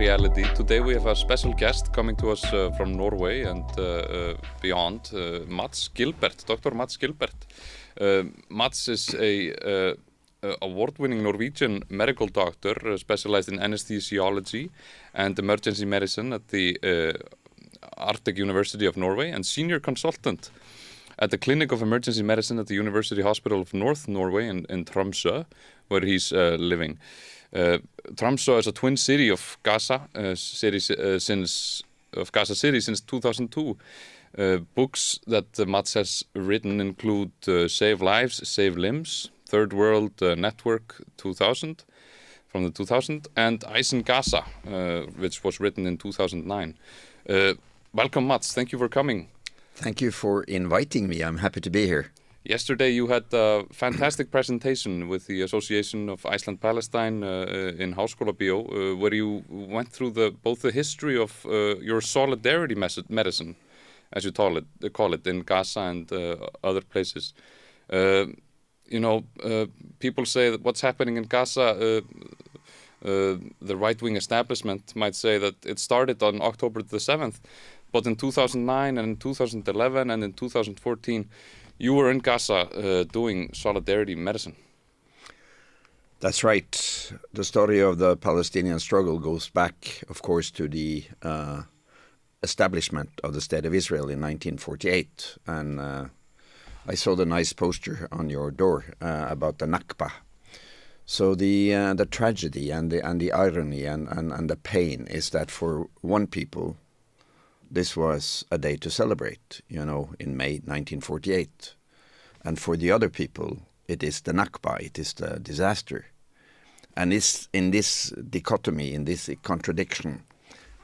reality. Today we have a special guest coming to us from Norway and beyond, Mads Gilbert, Dr. Mads Gilbert. Mads is a award-winning Norwegian medical doctor specialized in anesthesiology and emergency medicine at the Arctic University of Norway and senior consultant at the Clinic of Emergency Medicine at the University Hospital of North Norway in Tromsø, where he's living. Tromsø is a twin city of Gaza since 2002. Books that Mads has written include Save Lives, Save Limbs, Third World Network 2000, from the 2000, and Ice in Gaza, which was written in 2009. Welcome, Mads. Thank you for coming. Thank you for inviting me. I'm happy to be here. Yesterday you had a fantastic presentation with the Association of Iceland-Palestine in Háskólabíó, where you went through both the history of your solidarity medicine, as you call it, in Gaza and other places. People say that what's happening in Gaza, the right-wing establishment might say that it started on October the 7th, but in 2009 and in 2011 and in 2014, you were in Gaza doing solidarity medicine. That's right. The story of the Palestinian struggle goes back, of course, to the establishment of the State of Israel in 1948. And I saw the nice poster on your door about the Nakba. So the tragedy and the irony and the pain is that for one people, this was a day to celebrate, in May 1948. And for the other people, it is the Nakba, it is the disaster. And it's in this dichotomy, in this contradiction,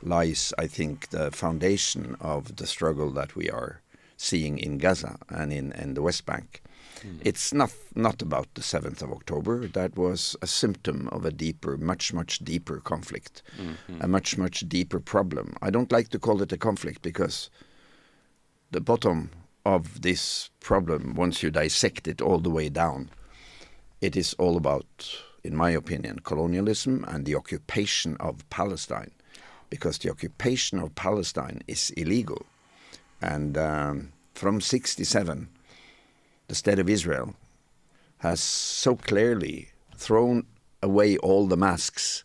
lies, I think, the foundation of the struggle that we are seeing in Gaza and in the West Bank. Mm. It's not about the 7th of October. That was a symptom of a deeper, much deeper conflict, a much deeper problem. I don't like to call it a conflict because the bottom of this problem, once you dissect it all the way down, it is all about, in my opinion, colonialism and the occupation of Palestine, because the occupation of Palestine is illegal. And from 1967, the State of Israel has so clearly thrown away all the masks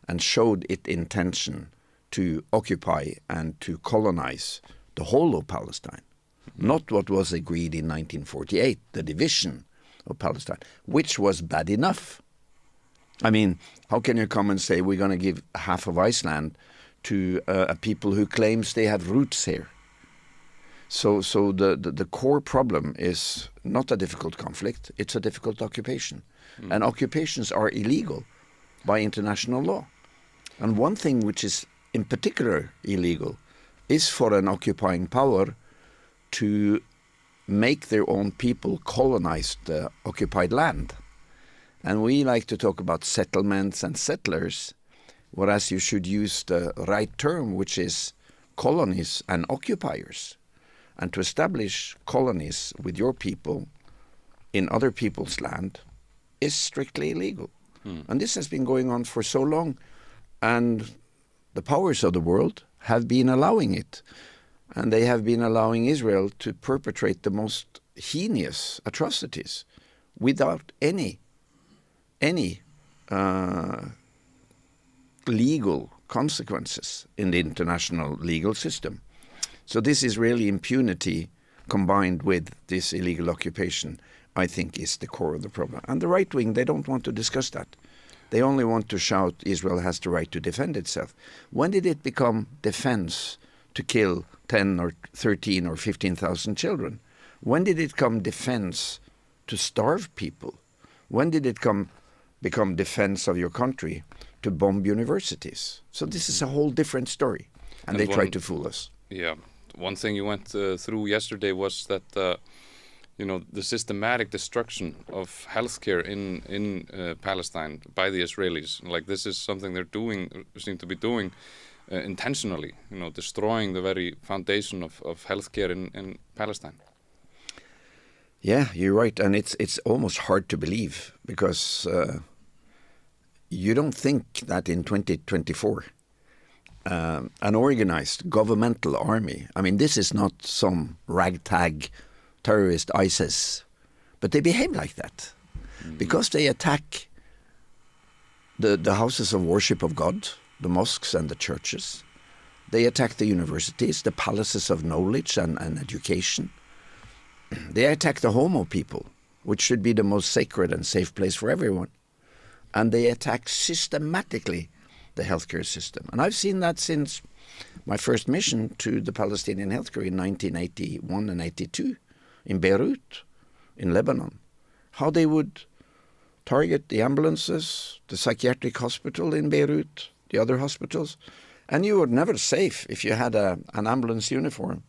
and showed its intention to occupy and to colonize the whole of Palestine. Not what was agreed in 1948, the division of Palestine, which was bad enough. I mean, how can you come and say we're going to give half of Iceland to a people who claims they have roots here? So the core problem is not a difficult conflict, it's a difficult occupation. And occupations are illegal by international law. And one thing which is in particular illegal is for an occupying power to make their own people colonize the occupied land. And we like to talk about settlements and settlers, whereas you should use the right term, which is colonies and occupiers. And to establish colonies with your people in other people's land is strictly illegal. And this has been going on for so long, and the powers of the world have been allowing it. And they have been allowing Israel to perpetrate the most heinous atrocities without any legal consequences in the international legal system. So this is really impunity combined with this illegal occupation, I think, is the core of the problem. And the right wing, they don't want to discuss that. They only want to shout Israel has the right to defend itself. When did it become defense to kill 10 or 13 or 15,000 children? When did it come defense to starve people? When did it become defense of your country to bomb universities? So this is a whole different story. And they try to fool us. Yeah. One thing you went through yesterday was that the systematic destruction of healthcare in Palestine by the Israelis. Like, this is something seem to be doing intentionally, destroying the very foundation of healthcare in Palestine. Yeah, you're right, and it's almost hard to believe because you don't think that in 2024 an organized governmental army. I mean, this is not some ragtag terrorist ISIS, but they behave like that because they attack the houses of worship of God, the mosques and the churches. They attack the universities, the palaces of knowledge and education. They attack the home of people, which should be the most sacred and safe place for everyone. And they attack systematically the healthcare system. And I've seen that since my first mission to the Palestinian healthcare in 1981 and 82 in Beirut, in Lebanon. How they would target the ambulances, the psychiatric hospital in Beirut, the other hospitals. And you were never safe if you had an ambulance uniform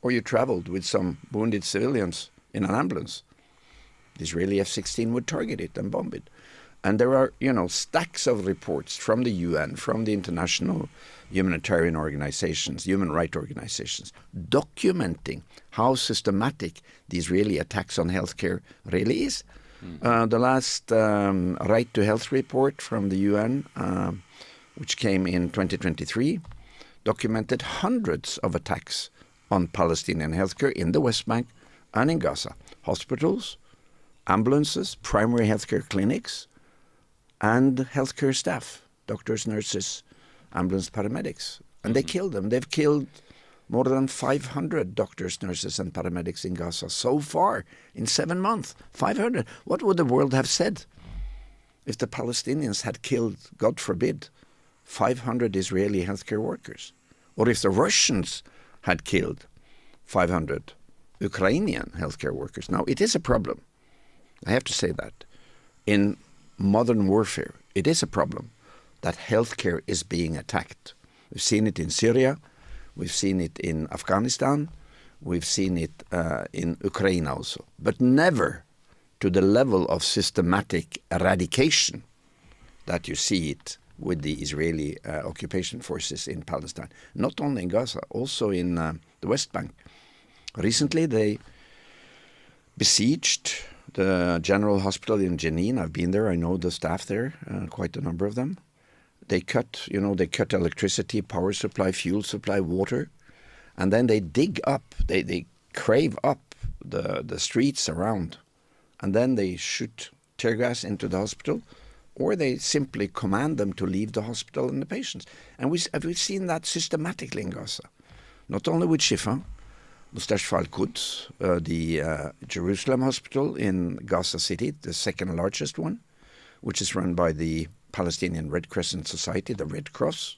or you traveled with some wounded civilians in an ambulance. The Israeli F-16 would target it and bomb it. And there are, stacks of reports from the UN, from the international humanitarian organizations, human rights organizations, documenting how systematic the Israeli attacks on healthcare really is. The last Right to Health report from the UN, which came in 2023, documented hundreds of attacks on Palestinian healthcare in the West Bank and in Gaza. Hospitals, ambulances, primary healthcare clinics, and healthcare staff, doctors, nurses, ambulance paramedics. And they killed them. They've killed more than 500 doctors, nurses, and paramedics in Gaza so far in 7 months. 500. What would the world have said if the Palestinians had killed, God forbid, 500 Israeli healthcare workers? Or if the Russians had killed 500 Ukrainian healthcare workers? Now, it is a problem. I have to say that. In modern warfare, it is a problem that healthcare is being attacked. We've seen it in Syria. We've seen it in Afghanistan. We've seen it in Ukraine also. But never to the level of systematic eradication that you see it with the Israeli occupation forces in Palestine. Not only in Gaza, also in the West Bank. Recently, they besieged the General Hospital in Jenin. I've been there. I know the staff there, quite a number of them. They cut electricity, power supply, fuel supply, water, and then they dig up, they crave up the streets around, and then they shoot tear gas into the hospital, or they simply command them to leave the hospital and the patients. And we've seen that systematically in Gaza, not only with Shifa, Mustashfa al-Quds, the Jerusalem hospital in Gaza City, the second largest one, which is run by the Palestinian Red Crescent Society, the Red Cross,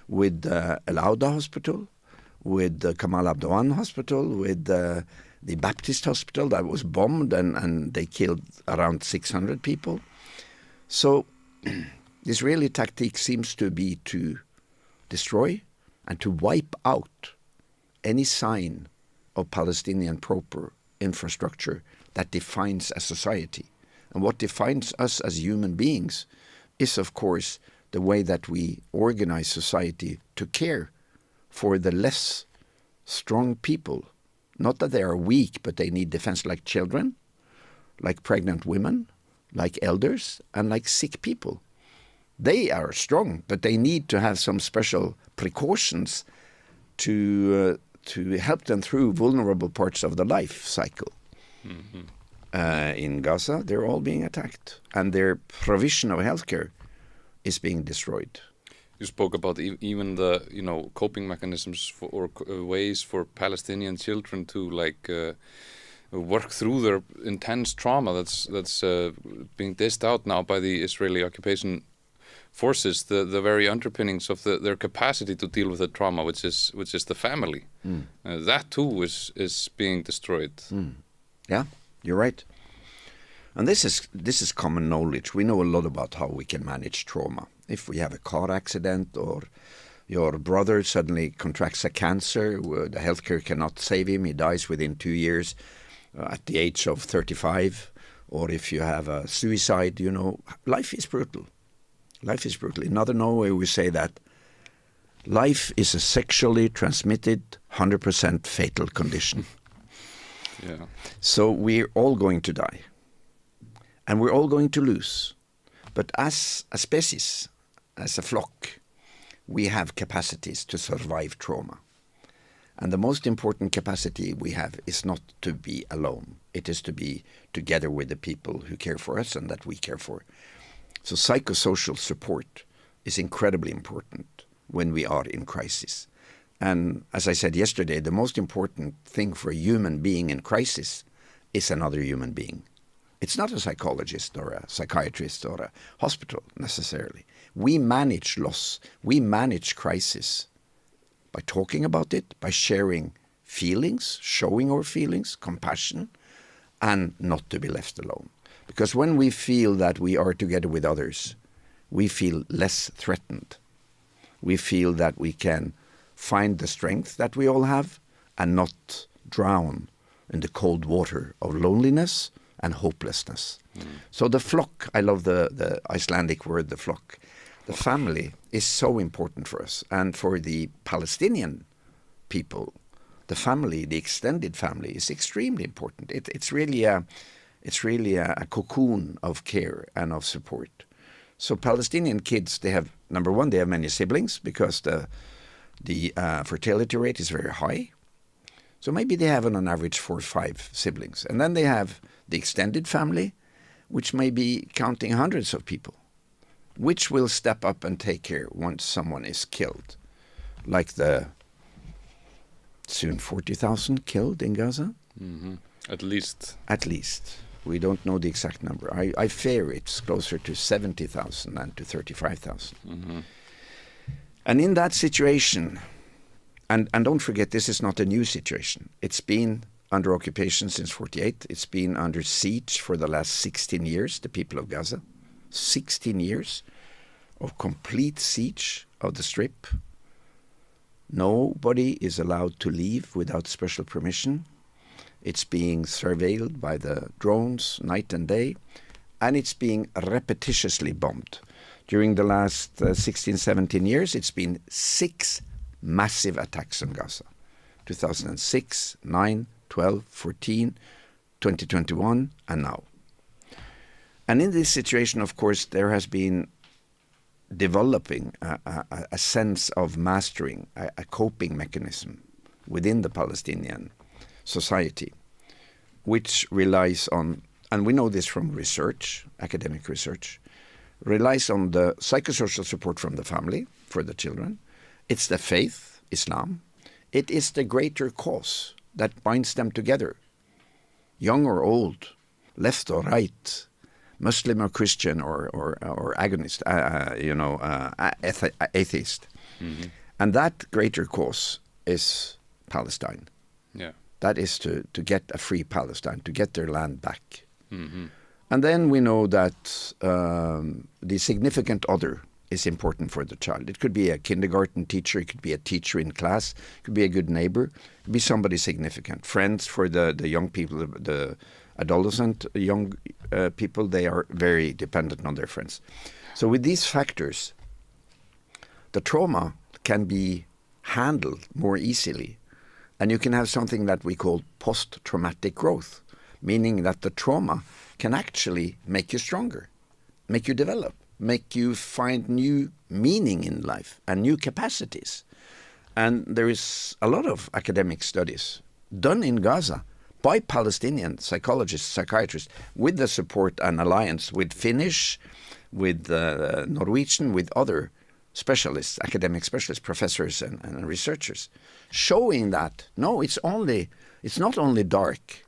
with Al-Auda Hospital, with the Kamal Abdoan Hospital, with the Baptist Hospital that was bombed and they killed around 600 people. So the Israeli tactic seems to be to destroy and to wipe out any sign of Palestinian proper infrastructure that defines a society. And what defines us as human beings is, of course, the way that we organize society to care for the less strong people. Not that they are weak, but they need defense, like children, like pregnant women, like elders, and like sick people. They are strong, but they need to have some special precautions to help them through vulnerable parts of the life cycle. Mm-hmm. In Gaza, they're all being attacked, and their provision of healthcare is being destroyed. You spoke about even the coping mechanisms or ways for Palestinian children to work through their intense trauma that's being dished out now by the Israeli occupation forces. The very underpinnings of their capacity to deal with the trauma, which is the family. That too is being destroyed. Yeah. You're right. And this is common knowledge. We know a lot about how we can manage trauma. If we have a car accident or your brother suddenly contracts a cancer, the healthcare cannot save him, he dies within 2 years at the age of 35, or if you have a suicide, life is brutal. Life is brutal. In Northern Norway, we say that life is a sexually transmitted 100% fatal condition. Yeah. So we're all going to die, and we're all going to lose. But as a species, as a flock, we have capacities to survive trauma. And the most important capacity we have is not to be alone. It is to be together with the people who care for us and that we care for. So psychosocial support is incredibly important when we are in crisis. And as I said yesterday, the most important thing for a human being in crisis is another human being. It's not a psychologist or a psychiatrist or a hospital necessarily. We manage loss. We manage crisis by talking about it, by sharing feelings, showing our feelings, compassion, and not to be left alone. Because when we feel that we are together with others, we feel less threatened. We feel that we can find the strength that we all have and not drown in the cold water of loneliness and hopelessness. So the flock, I love the Icelandic word, the flock. The family is so important for us. And for the Palestinian people, the family, the extended family, is extremely important. It's really a cocoon of care and of support. So Palestinian kids, they have, number one, they have many siblings because the fertility rate is very high. So maybe they have on average 4 or 5 siblings. And then they have the extended family, which may be counting hundreds of people, which will step up and take care once someone is killed. Like the soon 40,000 killed in Gaza? Mm-hmm. At least. At least. We don't know the exact number. I fear it's closer to 70,000 than to 35,000. Mm-hmm. And in that situation, and don't forget, this is not a new situation. It's been under occupation since 48. It's been under siege for the last 16 years, the people of Gaza. 16 years of complete siege of the Strip. Nobody is allowed to leave without special permission. It's being surveilled by the drones night and day, and it's being repetitiously bombed. During the last 16, 17 years, it's been 6 massive attacks on Gaza. 2006, 9, 12, 14, 2021, and now. And in this situation, of course, there has been developing a sense of mastering, a coping mechanism within the Palestinian society, which relies on, and we know this from research, academic research, relies on the psychosocial support from the family for the children. It's the faith, Islam. It is the greater cause that binds them together, young or old, left or right, Muslim or Christian or agonist, atheist. Mm-hmm. And that greater cause is Palestine. Yeah. That is to get a free Palestine, to get their land back. Mm-hmm. And then we know that the significant other is important for the child. It could be a kindergarten teacher, it could be a teacher in class, it could be a good neighbor, it could be somebody significant. Friends for the young people, the adolescent young people, they are very dependent on their friends. So with these factors, the trauma can be handled more easily. And you can have something that we call post-traumatic growth, meaning that the trauma can actually make you stronger, make you develop, make you find new meaning in life and new capacities. And there is a lot of academic studies done in Gaza by Palestinian psychologists, psychiatrists, with the support and alliance with Finnish, with Norwegian, with other specialists, academic specialists, professors and researchers, showing that, no, it's not only dark,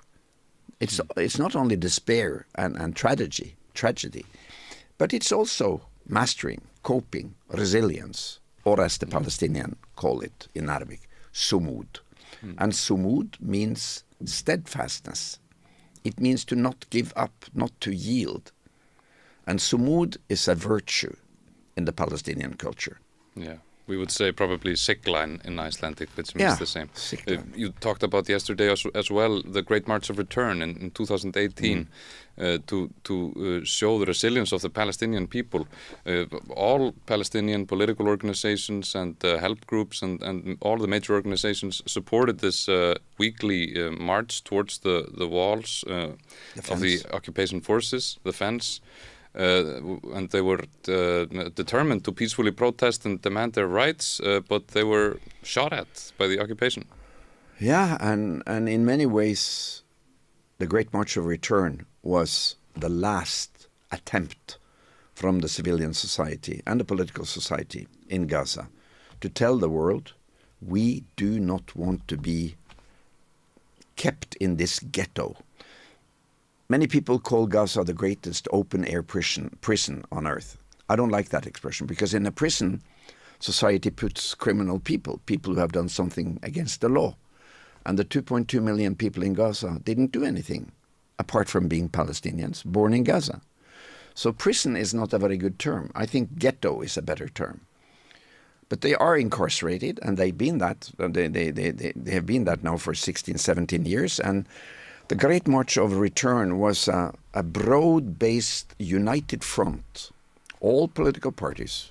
it's not only despair and tragedy, but it's also mastering, coping, resilience, or as the Palestinians call it in Arabic, sumud. And sumud means steadfastness. It means to not give up, not to yield. And sumud is a virtue in the Palestinian culture. Yeah, we would say probably sigla in Icelandic, which means the same. You talked about yesterday as well the Great March of Return in 2018 to show the resilience of the Palestinian people. All Palestinian political organizations and help groups and all the major organizations supported this weekly march towards the walls of the occupation forces, the fence. and they were determined to peacefully protest and demand their rights, but they were shot at by the occupation. Yeah, and in many ways, the Great March of Return was the last attempt from the civilian society and the political society in Gaza to tell the world, we do not want to be kept in this ghetto. Many people call Gaza the greatest open-air prison on earth. I don't like that expression, because in a prison, society puts criminal people who have done something against the law. And the 2.2 million people in Gaza didn't do anything, apart from being Palestinians born in Gaza. So prison is not a very good term. I think ghetto is a better term. But they are incarcerated, and they've been that. They have been that now for 16, 17 years. And the Great March of Return was a broad-based united front. All political parties,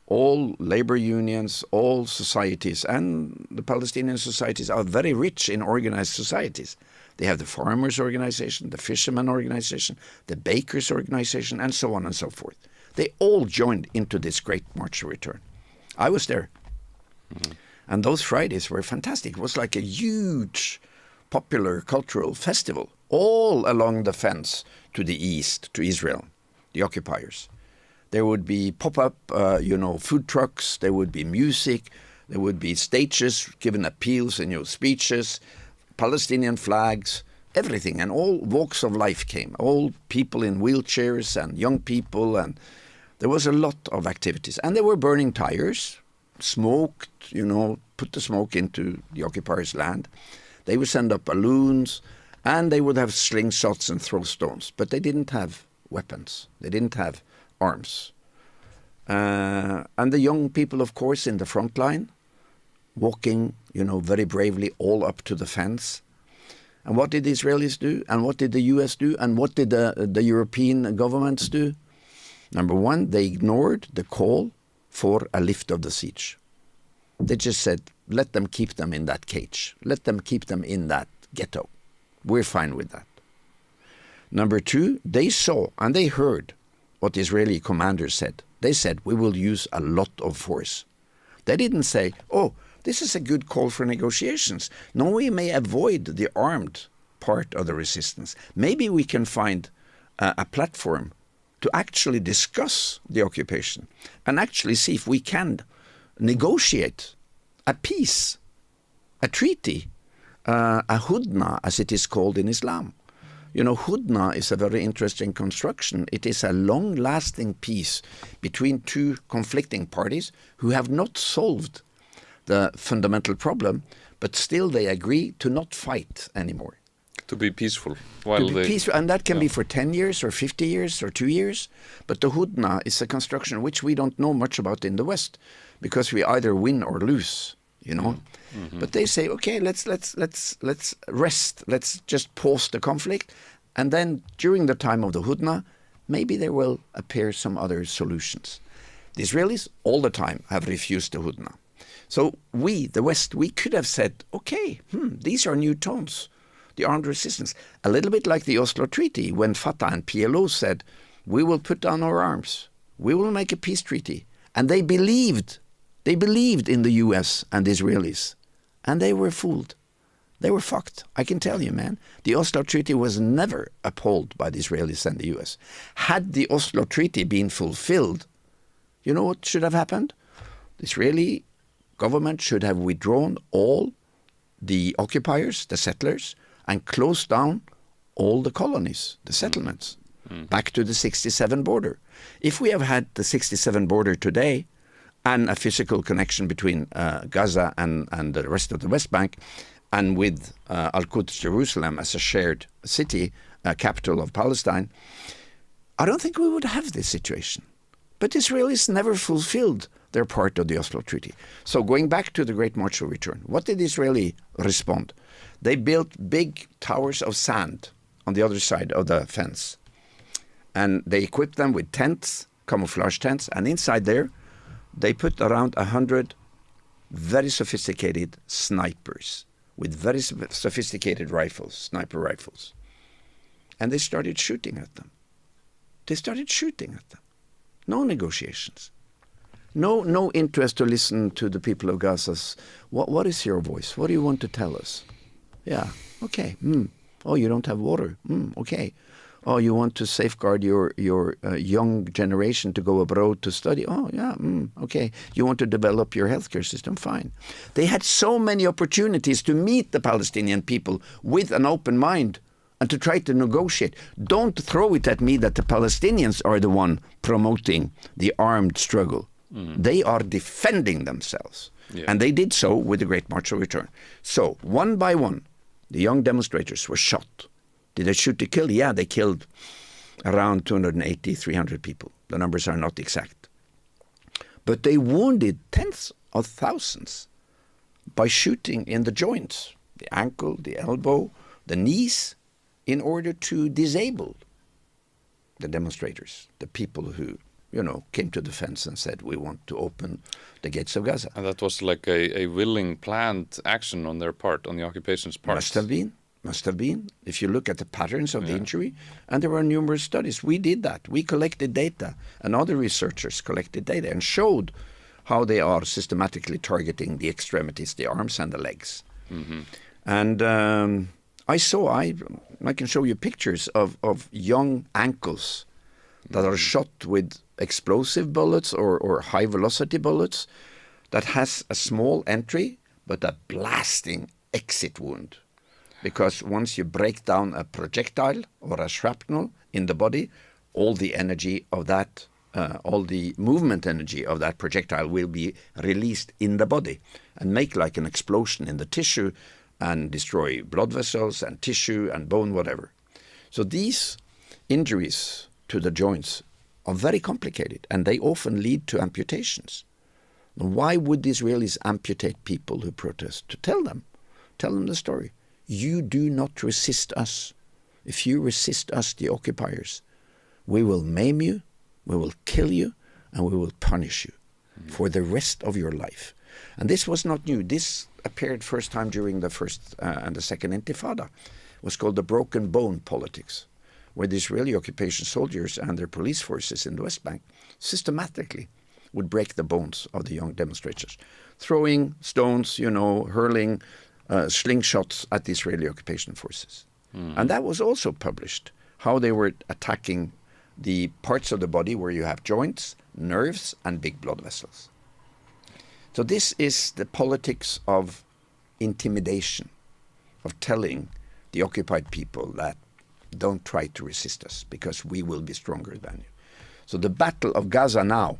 all labor unions, all societies, and the Palestinian societies are very rich in organized societies. They have the farmers' organization, the fishermen' organization, the bakers' organization, and so on and so forth. They all joined into this Great March of Return. I was there. Mm-hmm. And those Fridays were fantastic. It was like a huge popular cultural festival all along the fence to the east, to Israel, the occupiers. There would be pop-up, food trucks. There would be music. There would be stages giving appeals and speeches, Palestinian flags, everything. And all walks of life came. All people in wheelchairs and young people. And there was a lot of activities. And they were burning tires, smoked, put the smoke into the occupiers' land. They would send up balloons, and they would have slingshots and throw stones. But they didn't have weapons. They didn't have arms. And the young people, of course, in the front line, walking, very bravely all up to the fence. And what did the Israelis do? And what did the US do? And what did the European governments do? Number one, they ignored the call for a lift of the siege. They just said, let them keep them in that cage. Let them keep them in that ghetto. We're fine with that. Number two, they saw and they heard what the Israeli commanders said. They said, we will use a lot of force. They didn't say, oh, this is a good call for negotiations. No, we may avoid the armed part of the resistance. Maybe we can find a platform to actually discuss the occupation and actually see if we can negotiate a peace, a treaty, a hudna, as it is called in Islam. Hudna is a very interesting construction. It is a long-lasting peace between two conflicting parties who have not solved the fundamental problem, but still they agree to not fight anymore. To be peaceful. Peaceful, and that can be for 10 years or 50 years or 2 years. But the hudna is a construction which we don't know much about in the West, because we either win or lose, Mm-hmm. But they say, okay, let's rest. Let's just pause the conflict. And then during the time of the hudna, maybe there will appear some other solutions. The Israelis all the time have refused the hudna. So we, the West, we could have said, okay, these are new tones. The armed resistance, a little bit like the Oslo Treaty, when Fatah and PLO said, we will put down our arms. We will make a peace treaty. And they believed in the US and the Israelis. And they were fooled. They were fucked. I can tell you, man. The Oslo Treaty was never upheld by the Israelis and the US. Had the Oslo Treaty been fulfilled, you know what should have happened? The Israeli government should have withdrawn all the occupiers, the settlers, and closed down all the colonies, the settlements, back to the 67 border. If we have had the 67 border today, and a physical connection between Gaza and the rest of the West Bank, and with Al-Quds, Jerusalem, as a shared city, capital of Palestine, I don't think we would have this situation. But Israelis never fulfilled their part of the Oslo Treaty. So going back to the Great March of Return, what did Israeli respond? They built big towers of sand on the other side of the fence. And they equipped them with tents, camouflage tents, and inside there, they put around 100 very sophisticated snipers with very sophisticated rifles, sniper rifles. And they started shooting at them. they started shooting at them. No negotiations. No interest to listen to the people of Gaza. What is your voice? What do you want to tell us? Yeah, okay. Oh, you don't have water. Okay. Oh, you want to safeguard your young generation to go abroad to study. Oh, yeah, okay. You want to develop your healthcare system. Fine. They had so many opportunities to meet the Palestinian people with an open mind and to try to negotiate. Don't throw it at me that the Palestinians are the one promoting the armed struggle. They are defending themselves. Yeah. And they did so with the Great March of Return. So, one by one, the young demonstrators were shot. Did they shoot to kill? Yeah, they killed around 280, 300 people. The numbers are not exact. But they wounded tens of thousands by shooting in the joints, the ankle, the elbow, the knees, in order to disable the demonstrators, the people who, came to the fence and said, we want to open the gates of Gaza. And that was like a willing, planned action on their part, on the occupation's part. Must have been. If you look at the patterns of the injury, and there were numerous studies. We did that. We collected data, and other researchers collected data and showed how they are systematically targeting the extremities, the arms and the legs. And I can show you pictures of young ankles that are shot with explosive bullets or high-velocity bullets that has a small entry but a blasting exit wound. Because once you break down a projectile or a shrapnel in the body, all the energy of that, all the movement energy of that projectile will be released in the body and make like an explosion in the tissue and destroy blood vessels and tissue and bone, whatever. So these injuries to the joints are very complicated, and they often lead to amputations. Why would the Israelis amputate people who protest? To tell them the story. You do not resist us. If you resist us, the occupiers, we will maim you, we will kill you, and we will punish you for the rest of your life. And this was not new. This appeared first time during the first and the second Intifada. It was called the broken bone politics, where the Israeli occupation soldiers and their police forces in the West Bank systematically would break the bones of the young demonstrators, throwing stones, hurling slingshots at the Israeli occupation forces. And that was also published, how they were attacking the parts of the body where you have joints, nerves, and big blood vessels. So this is the politics of intimidation, of telling the occupied people that don't try to resist us because we will be stronger than you. So the battle of Gaza now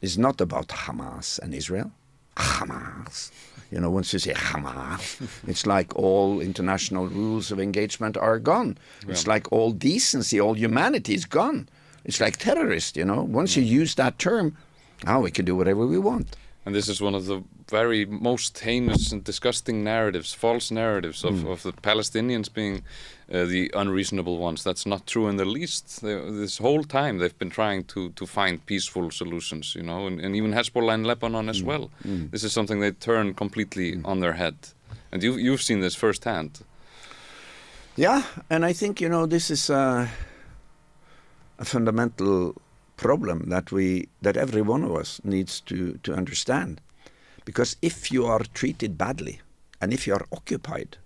is not about Hamas and Israel. Hamas. Once you say Hamas, it's like all international rules of engagement are gone. Yeah. It's like all decency, all humanity is gone. It's like terrorist, Once you use that term, we can do whatever we want. And this is one of the very most heinous and disgusting narratives, false narratives of the Palestinians being the unreasonable ones. That's not true in the least. This whole time they've been trying to find peaceful solutions, and even Hezbollah in Lebanon as well. This is something they turn completely on their head. And you've seen this firsthand. Yeah, and I think, this is a fundamental problem that every one of us needs to understand. Because if you are treated badly, and if you are occupied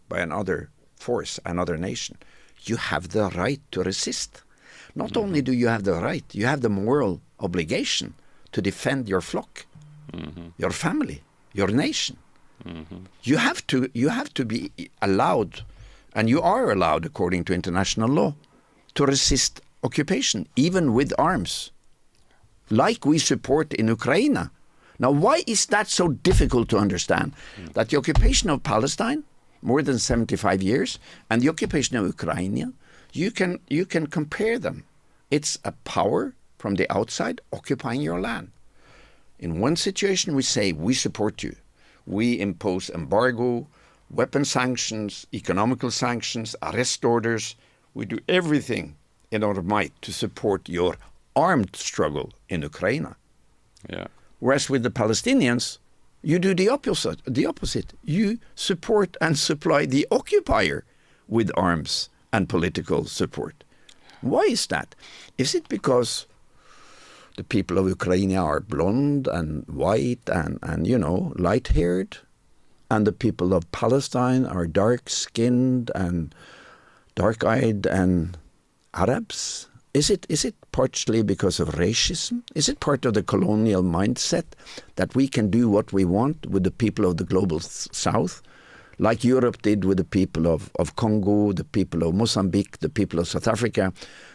by another force, another nation, you have the right to resist. Not only do you have the right, you have the moral obligation to defend your flock, your family, your nation. You have to be allowed, and you are allowed according to international law, to resist occupation, even with arms, like we support in Ukraine. Now, why is that so difficult to understand? That the occupation of Palestine, more than 75 years, and the occupation of Ukraine, you can compare them. It's a power from the outside occupying your land. In one situation, we say, we support you. We impose embargo, weapon sanctions, economical sanctions, arrest orders. We do everything in our might to support your armed struggle in Ukraine. Yeah. Whereas with the Palestinians, you do the opposite. You support and supply the occupier with arms and political support. Why is that? Is it because the people of Ukraine are blonde and white and light-haired, and the people of Palestine are dark-skinned and dark-eyed and Arabs? Is it partially because of racism? Is it part of the colonial mindset that we can do what we want with the people of the global south, like Europe did with the people of Congo, the people of Mozambique, the people of South Africa,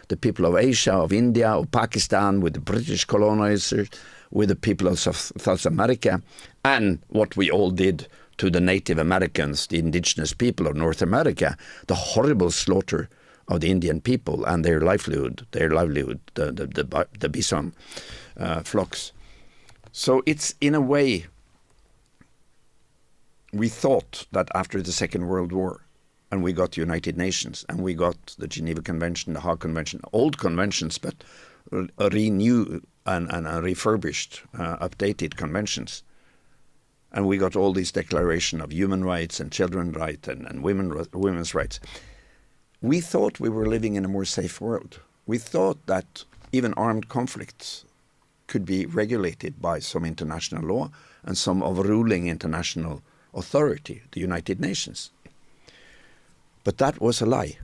the people of Asia, of India, of Pakistan, with the British colonizers, with the people of South America, and what we all did to the Native Americans, the indigenous people of North America, the horrible slaughter of the Indian people and their livelihood, the bison flocks. So it's, in a way, we thought that after the Second World War, and we got the United Nations, and we got the Geneva Convention, the Hague Convention, old conventions, but renewed and refurbished, updated conventions. And we got all these declarations of human rights and children's rights and women's rights. We thought we were living in a more safe world. We thought that even armed conflicts could be regulated by some international law and some overruling international authority, the United Nations. But that was a lie.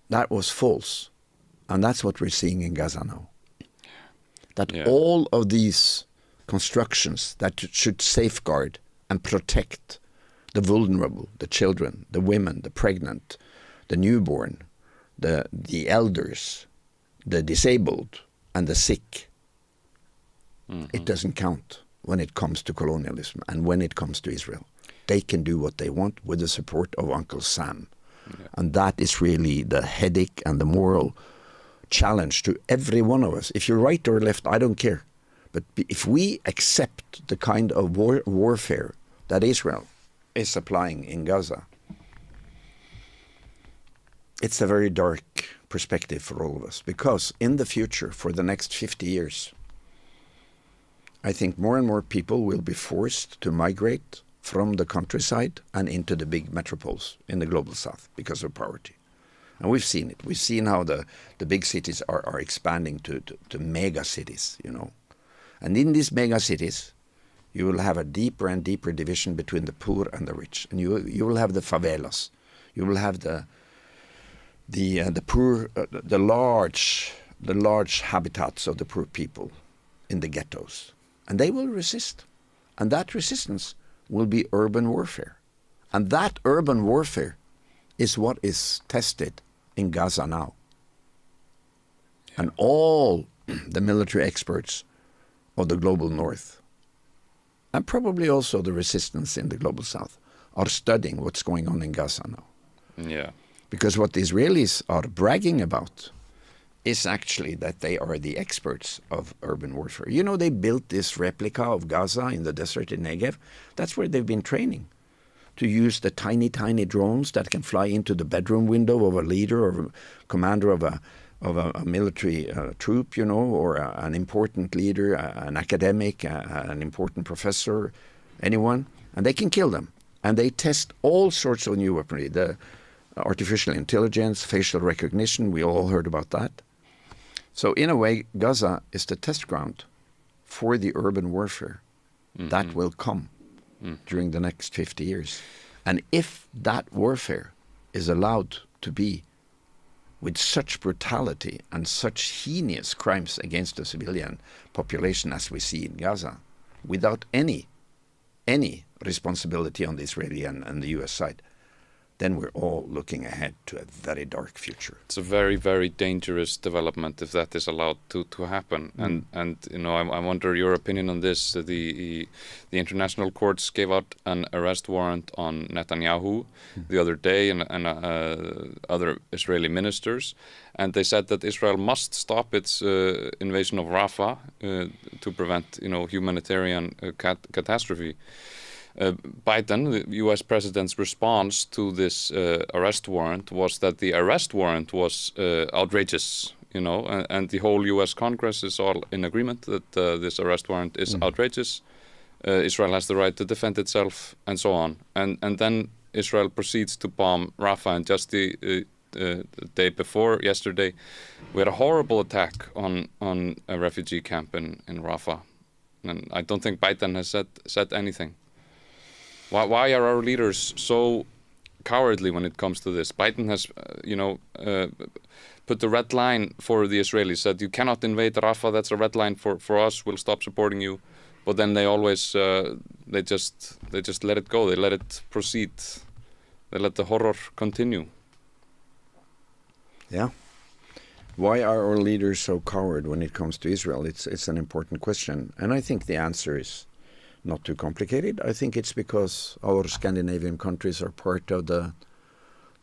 That was false. And that's what we're seeing in Gaza now. That all of these constructions that should safeguard and protect the vulnerable, the children, the women, the pregnant, the newborn, the elders, the disabled, and the sick, it doesn't count when it comes to colonialism and when it comes to Israel. They can do what they want with the support of Uncle Sam. Yeah. And that is really the headache and the moral challenge to every one of us. If you're right or left, I don't care. But if we accept the kind of warfare that Israel is applying in Gaza, it's a very dark perspective for all of us. Because in the future, for the next 50 years, I think more and more people will be forced to migrate from the countryside and into the big metropoles in the global south because of poverty. And we've seen it. We've seen how the big cities are expanding to mega cities, And in these mega cities, you will have a deeper and deeper division between the poor and the rich. And you will have the favelas. You will have the poor, the large habitats of the poor people in the ghettos. And they will resist. And that resistance will be urban warfare. And that urban warfare is what is tested in Gaza now. Yeah. And all the military experts of the global north, and probably also the resistance in the global south, are studying what's going on in Gaza now. Yeah. Because what the Israelis are bragging about is actually that they are the experts of urban warfare. They built this replica of Gaza in the desert in Negev. That's where they've been training, to use the tiny, tiny drones that can fly into the bedroom window of a leader or a commander of a military troop, or an important leader, an academic, an important professor, anyone, and they can kill them. And they test all sorts of new weaponry, the artificial intelligence, facial recognition, we all heard about that. So in a way, Gaza is the test ground for the urban warfare that will come during the next 50 years. And if that warfare is allowed to be with such brutality and such heinous crimes against the civilian population as we see in Gaza, without any responsibility on the Israeli and the US side, then we're all looking ahead to a very dark future. It's a very, very dangerous development if that is allowed to happen. And I wonder your opinion on this. The international courts gave out an arrest warrant on Netanyahu the other day and other Israeli ministers, and they said that Israel must stop its invasion of Rafah to prevent humanitarian catastrophe. Biden, the U.S. president's response to this arrest warrant was that the arrest warrant was outrageous, and the whole U.S. Congress is all in agreement that this arrest warrant is outrageous. Israel has the right to defend itself, and so on. And then Israel proceeds to bomb Rafah, and just the day before yesterday, we had a horrible attack on a refugee camp in Rafah, and I don't think Biden has said anything. Why are our leaders so cowardly when it comes to this? Biden has, put the red line for the Israelis, said you cannot invade Rafah, that's a red line for us, we'll stop supporting you. But then they always, they just let it go, they let it proceed. They let the horror continue. Yeah. Why are our leaders so coward when it comes to Israel? It's an important question. And I think the answer is not too complicated. I think it's because our Scandinavian countries are part of the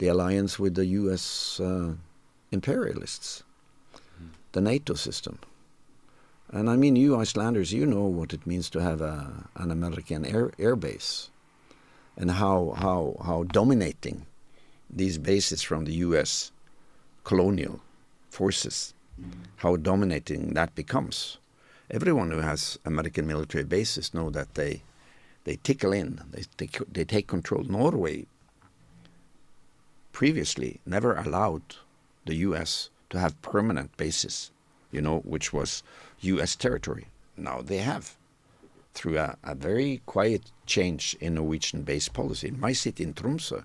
alliance with the U.S. Imperialists, the NATO system. And I mean, you Icelanders, you know what it means to have an American air base, and how dominating these bases from the U.S. colonial forces, how dominating that becomes. Everyone who has American military bases know that they tickle in, they take control. Norway previously never allowed the U.S. to have permanent bases, which was U.S. territory. Now they have, through a very quiet change in Norwegian base policy. In my city in Tromsø,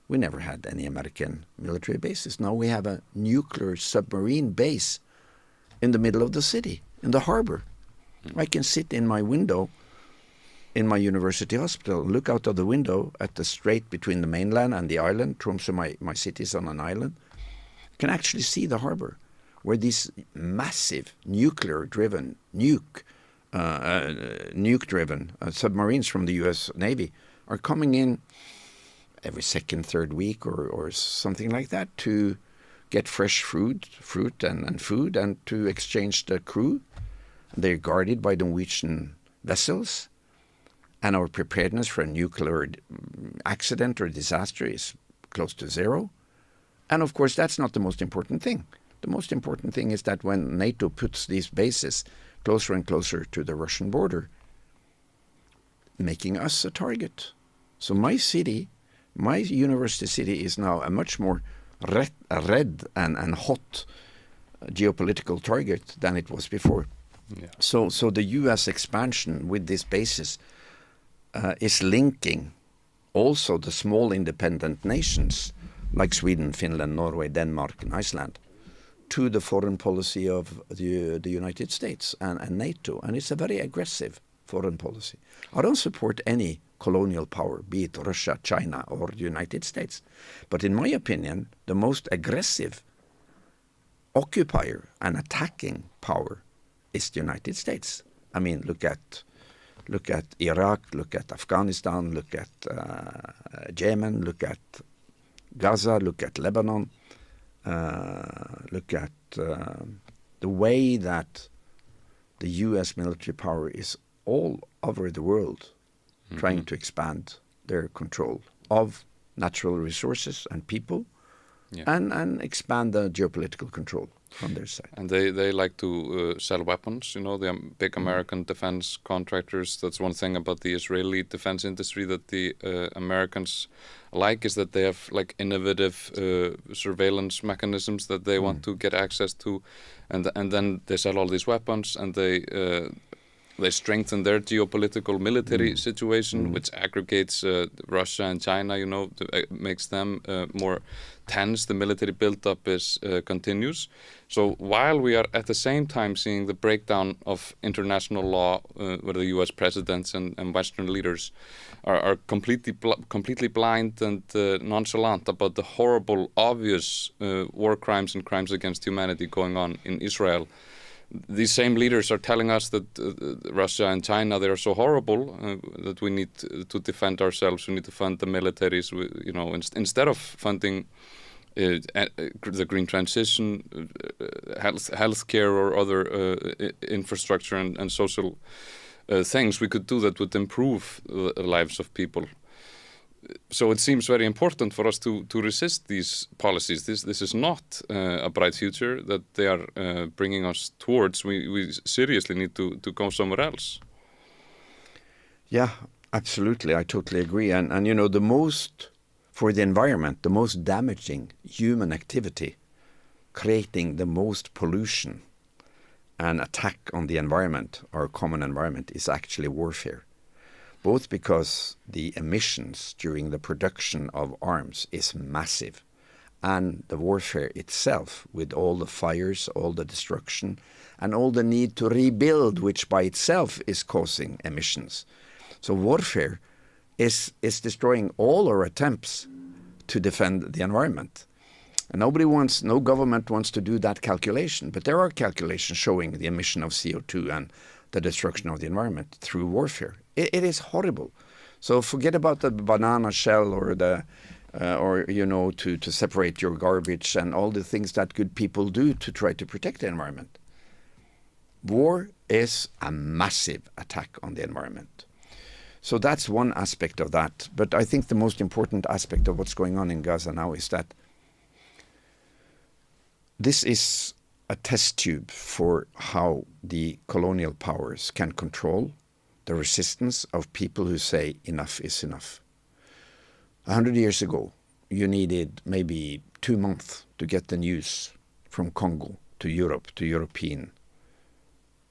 we never had any American military bases. Now we have a nuclear submarine base in the middle of the city, in the harbor. I can sit in my window in my university hospital, look out of the window at the strait between the mainland and the island. Tromsø, my city, is on an island. Can actually see the harbor, where these massive nuke-driven submarines from the U.S. Navy are coming in every second, third week or something like that to get fresh fruit and food, and to exchange the crew. They're guarded by Norwegian vessels, and our preparedness for a nuclear accident or disaster is close to zero. And of course, that's not the most important thing. The most important thing is that when NATO puts these bases closer and closer to the Russian border, making us a target. So my city, my university city, is now a much more red and hot geopolitical target than it was before. Yeah. So the U.S. expansion with these bases is linking also the small independent nations like Sweden, Finland, Norway, Denmark, and Iceland to the foreign policy of the United States and NATO. And it's a very aggressive foreign policy. I don't support any colonial power, be it Russia, China, or the United States. But in my opinion, the most aggressive occupier and attacking power is the United States. I mean, look at Iraq, look at Afghanistan, look at Yemen, look at Gaza, look at Lebanon, look at the way that the U.S. military power is all over the world trying to expand their control of natural resources and people, and expand the geopolitical control from their side. And they like to sell weapons, the big American defense contractors. That's one thing about the Israeli defense industry that the Americans like, is that they have like innovative surveillance mechanisms that they want to get access to, and then they sell all these weapons, and they strengthen their geopolitical military situation, which aggregates Russia and China, makes them more tense. The military buildup continues. So while we are at the same time seeing the breakdown of international law, where the U.S. presidents and Western leaders are completely blind and nonchalant about the horrible, obvious war crimes and crimes against humanity going on in Israel, these same leaders are telling us that Russia and China, they are so horrible that we need to defend ourselves. We need to fund the militaries, instead of funding the green transition, healthcare, or other infrastructure and social things. We could do that would improve the lives of people. So it seems very important for us to resist these policies. This is not a bright future that they are bringing us towards. We seriously need to go somewhere else. Yeah, absolutely. I totally agree. And the most for the environment, the most damaging human activity, creating the most pollution and attack on the environment, our common environment, is actually warfare. Both because the emissions during the production of arms is massive, and the warfare itself, with all the fires, all the destruction, and all the need to rebuild, which by itself is causing emissions. So warfare is destroying all our attempts to defend the environment. And no government wants to do that calculation, but there are calculations showing the emission of CO2 and the destruction of the environment through warfare. It is horrible. So forget about the banana shell or to separate your garbage and all the things that good people do to try to protect the environment. War is a massive attack on the environment. So that's one aspect of that. But I think the most important aspect of what's going on in Gaza now is that this is a test tube for how the colonial powers can control the resistance of people who say enough is enough. 100 years ago, you needed maybe 2 months to get the news from Congo to Europe, to European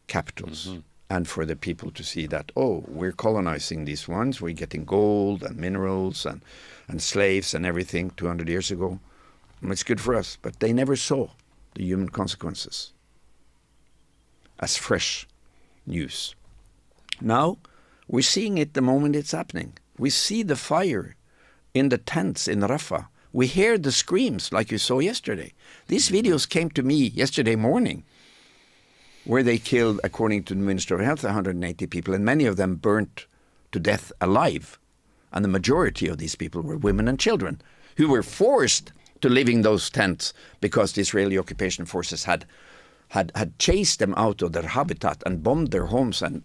capitals. Mm-hmm. And for the people to see that, oh, we're colonizing these ones, we're getting gold and minerals and slaves and everything 200 years ago. It's good for us, but they never saw the human consequences as fresh news. Now, we're seeing it the moment it's happening. We see the fire in the tents in Rafah. We hear the screams like you saw yesterday. These videos came to me yesterday morning, where they killed, according to the Minister of Health, 180 people, and many of them burnt to death alive. And the majority of these people were women and children who were forced to live in those tents because the Israeli occupation forces had chased them out of their habitat and bombed their homes and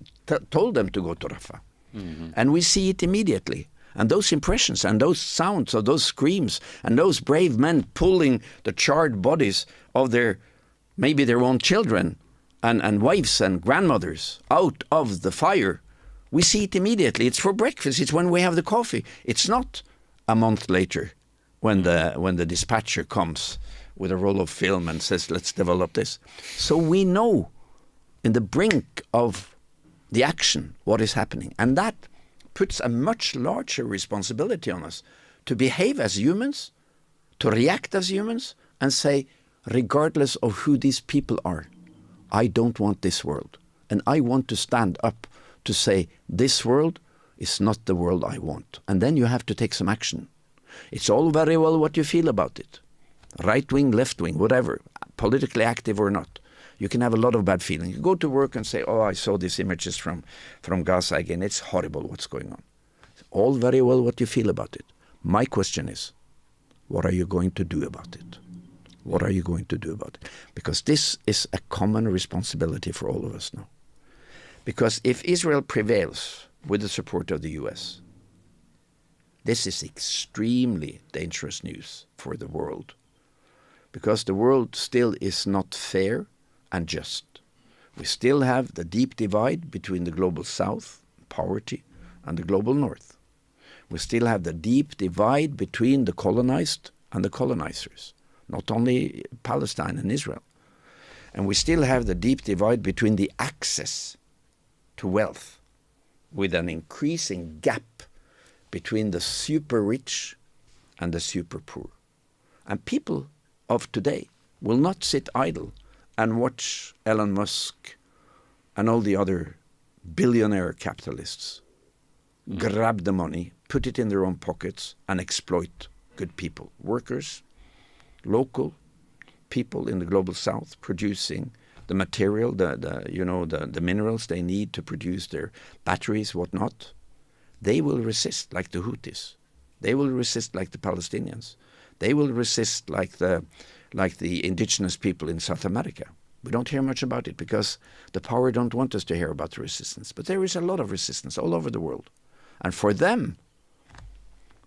told them to go to Rafah. Mm-hmm. And we see it immediately. And those impressions and those sounds of those screams and those brave men pulling the charred bodies of maybe their own children and wives and grandmothers out of the fire, we see it immediately. It's for breakfast. It's when we have the coffee. It's not a month later when the dispatcher comes with a roll of film and says, let's develop this. So we know in the brink of the action what is happening. And that puts a much larger responsibility on us to behave as humans, to react as humans, and say, regardless of who these people are, I don't want this world. And I want to stand up to say, this world is not the world I want. And then you have to take some action. It's all very well what you feel about it. Right wing, left wing, whatever, politically active or not. You can have a lot of bad feelings. You go to work and say, oh, I saw these images from Gaza again. It's horrible what's going on. It's all very well what you feel about it. My question is, what are you going to do about it? What are you going to do about it? Because this is a common responsibility for all of us now. Because if Israel prevails with the support of the US, this is extremely dangerous news for the world. Because the world still is not fair and just. We still have the deep divide between the global south, poverty, and the global north. We still have the deep divide between the colonized and the colonizers. Not only Palestine and Israel. And we still have the deep divide between the access to wealth, with an increasing gap between the super rich and the super poor. And people of today will not sit idle and watch Elon Musk and all the other billionaire capitalists grab the money, put it in their own pockets, and exploit good people, workers, local people in the global south producing the material, the minerals they need to produce their batteries, whatnot. They will resist like the Houthis. They will resist like the Palestinians. They will resist like the indigenous people in South America. We don't hear much about it because the power don't want us to hear about the resistance. But there is a lot of resistance all over the world. And for them,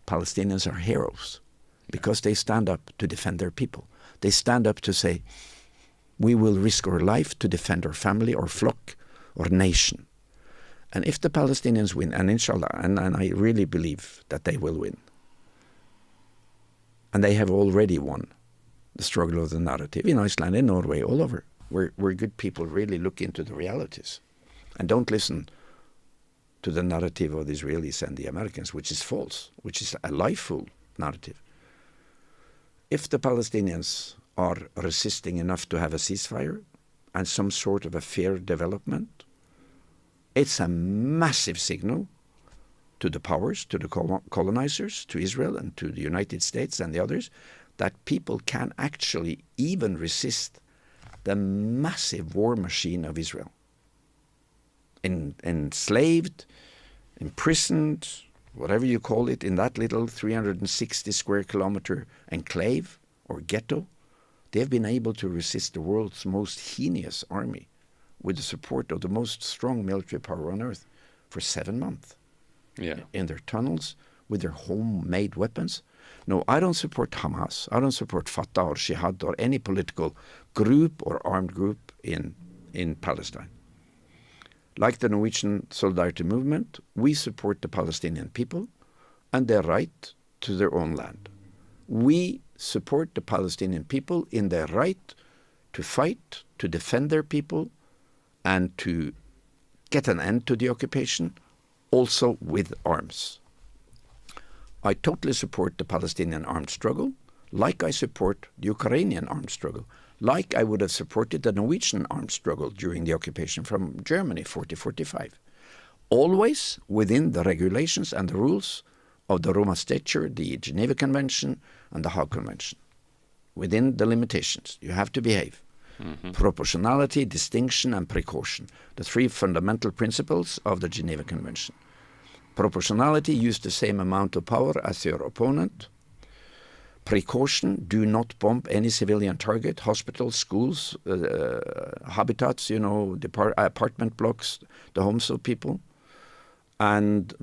Palestinians are heroes. Because they stand up to defend their people. They stand up to say, we will risk our life to defend our family, our flock, our nation. And if the Palestinians win, and inshallah, and I really believe that they will win, And they have already won the struggle of the narrative in Iceland, in Norway, all over, where good people really look into the realities and don't listen to the narrative of the Israelis and the Americans, which is false, which is a lie-full narrative. If the Palestinians are resisting enough to have a ceasefire and some sort of a fair development, it's a massive signal to the powers, to the colonizers, to Israel and to the United States and the others, that people can actually even resist the massive war machine of Israel. Enslaved, imprisoned, whatever you call it, in that little 360 square kilometer enclave or ghetto, they've been able to resist the world's most heinous army with the support of the most strong military power on earth for 7 months. Yeah. In their tunnels, with their homemade weapons. No, I don't support Hamas. I don't support Fatah or Jihad or any political group or armed group in Palestine. Like the Norwegian Solidarity Movement, we support the Palestinian people and their right to their own land. We support the Palestinian people in their right to fight, to defend their people, and to get an end to the occupation, also with arms. I totally support the Palestinian armed struggle, like I support the Ukrainian armed struggle, like I would have supported the Norwegian armed struggle during the occupation from Germany, 40-45. Always within the regulations and the rules of the Roma Statute, the Geneva Convention, and the Hague Convention. Within the limitations, you have to behave. Mm-hmm. Proportionality, distinction, and precaution, the 3 fundamental principles of the Geneva Convention. Proportionality, use the same amount of power as your opponent. Precaution, do not bomb any civilian target, hospitals, schools, habitats, apartment blocks, the homes of people. And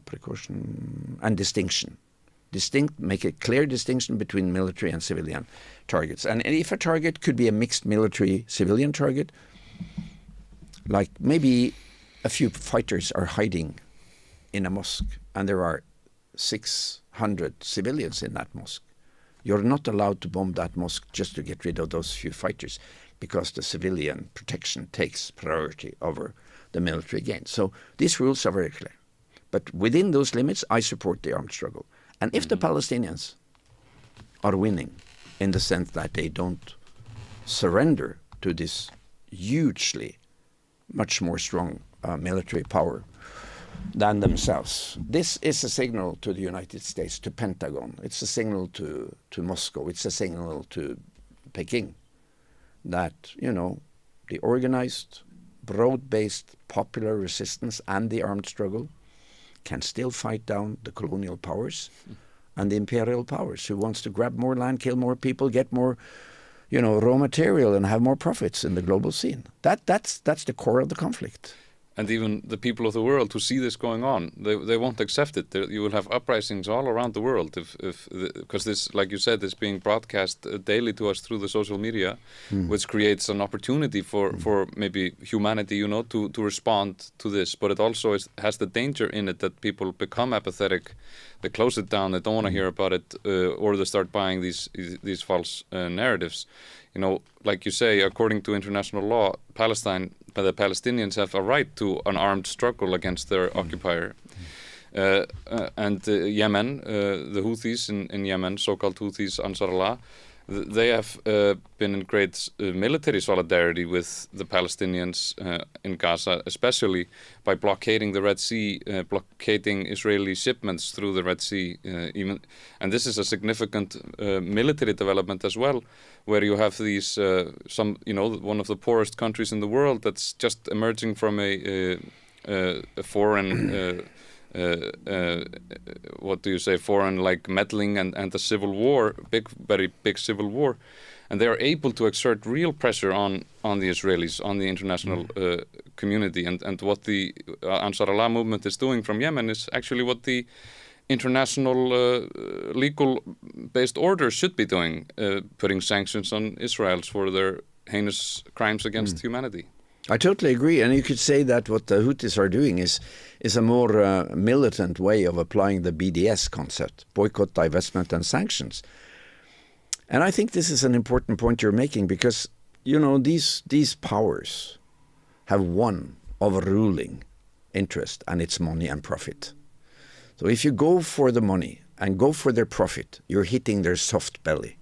precaution and distinction. Make a clear distinction between military and civilian targets. And if a target could be a mixed military-civilian target, like maybe a few fighters are hiding in a mosque and there are 600 civilians in that mosque. You're not allowed to bomb that mosque just to get rid of those few fighters because the civilian protection takes priority over the military gain. So these rules are very clear. But within those limits, I support the armed struggle. And if the Palestinians are winning in the sense that they don't surrender to this hugely much more strong military power than themselves, this is a signal to the United States, to Pentagon. It's a signal to Moscow. It's a signal to Peking that, the organized, broad-based popular resistance and the armed struggle can still fight down the colonial powers and the imperial powers who wants to grab more land, kill more people, get more, raw material and have more profits in the global scene. That's the core of the conflict. And even the people of the world who see this going on, they won't accept it. You will have uprisings all around the world because this, like you said, is being broadcast daily to us through the social media, which creates an opportunity for maybe humanity, to respond to this. But it also has the danger in it that people become apathetic, they close it down, they don't want to hear about it, or they start buying these false narratives. Like you say, according to international law, the Palestinians have a right to an armed struggle against their occupier. And Yemen, the Houthis in Yemen, so-called Houthis, Ansar Allah, they have been in great military solidarity with the Palestinians in Gaza, especially by blockading the Red Sea, blockading Israeli shipments through the Red Sea. And this is a significant military development as well, where you have these, one of the poorest countries in the world that's just emerging from a foreign foreign meddling and the civil war, very big civil war, and they are able to exert real pressure on the Israelis, on the international community, and what the Ansar Allah movement is doing from Yemen is actually what the international legal-based order should be doing, putting sanctions on Israel for their heinous crimes against humanity. I totally agree, and you could say that what the Houthis are doing is a more militant way of applying the BDS concept, boycott, divestment, and sanctions. And I think this is an important point you're making because, you know, these powers have one overruling interest, and it's money and profit. So if you go for the money and go for their profit, you're hitting their soft belly.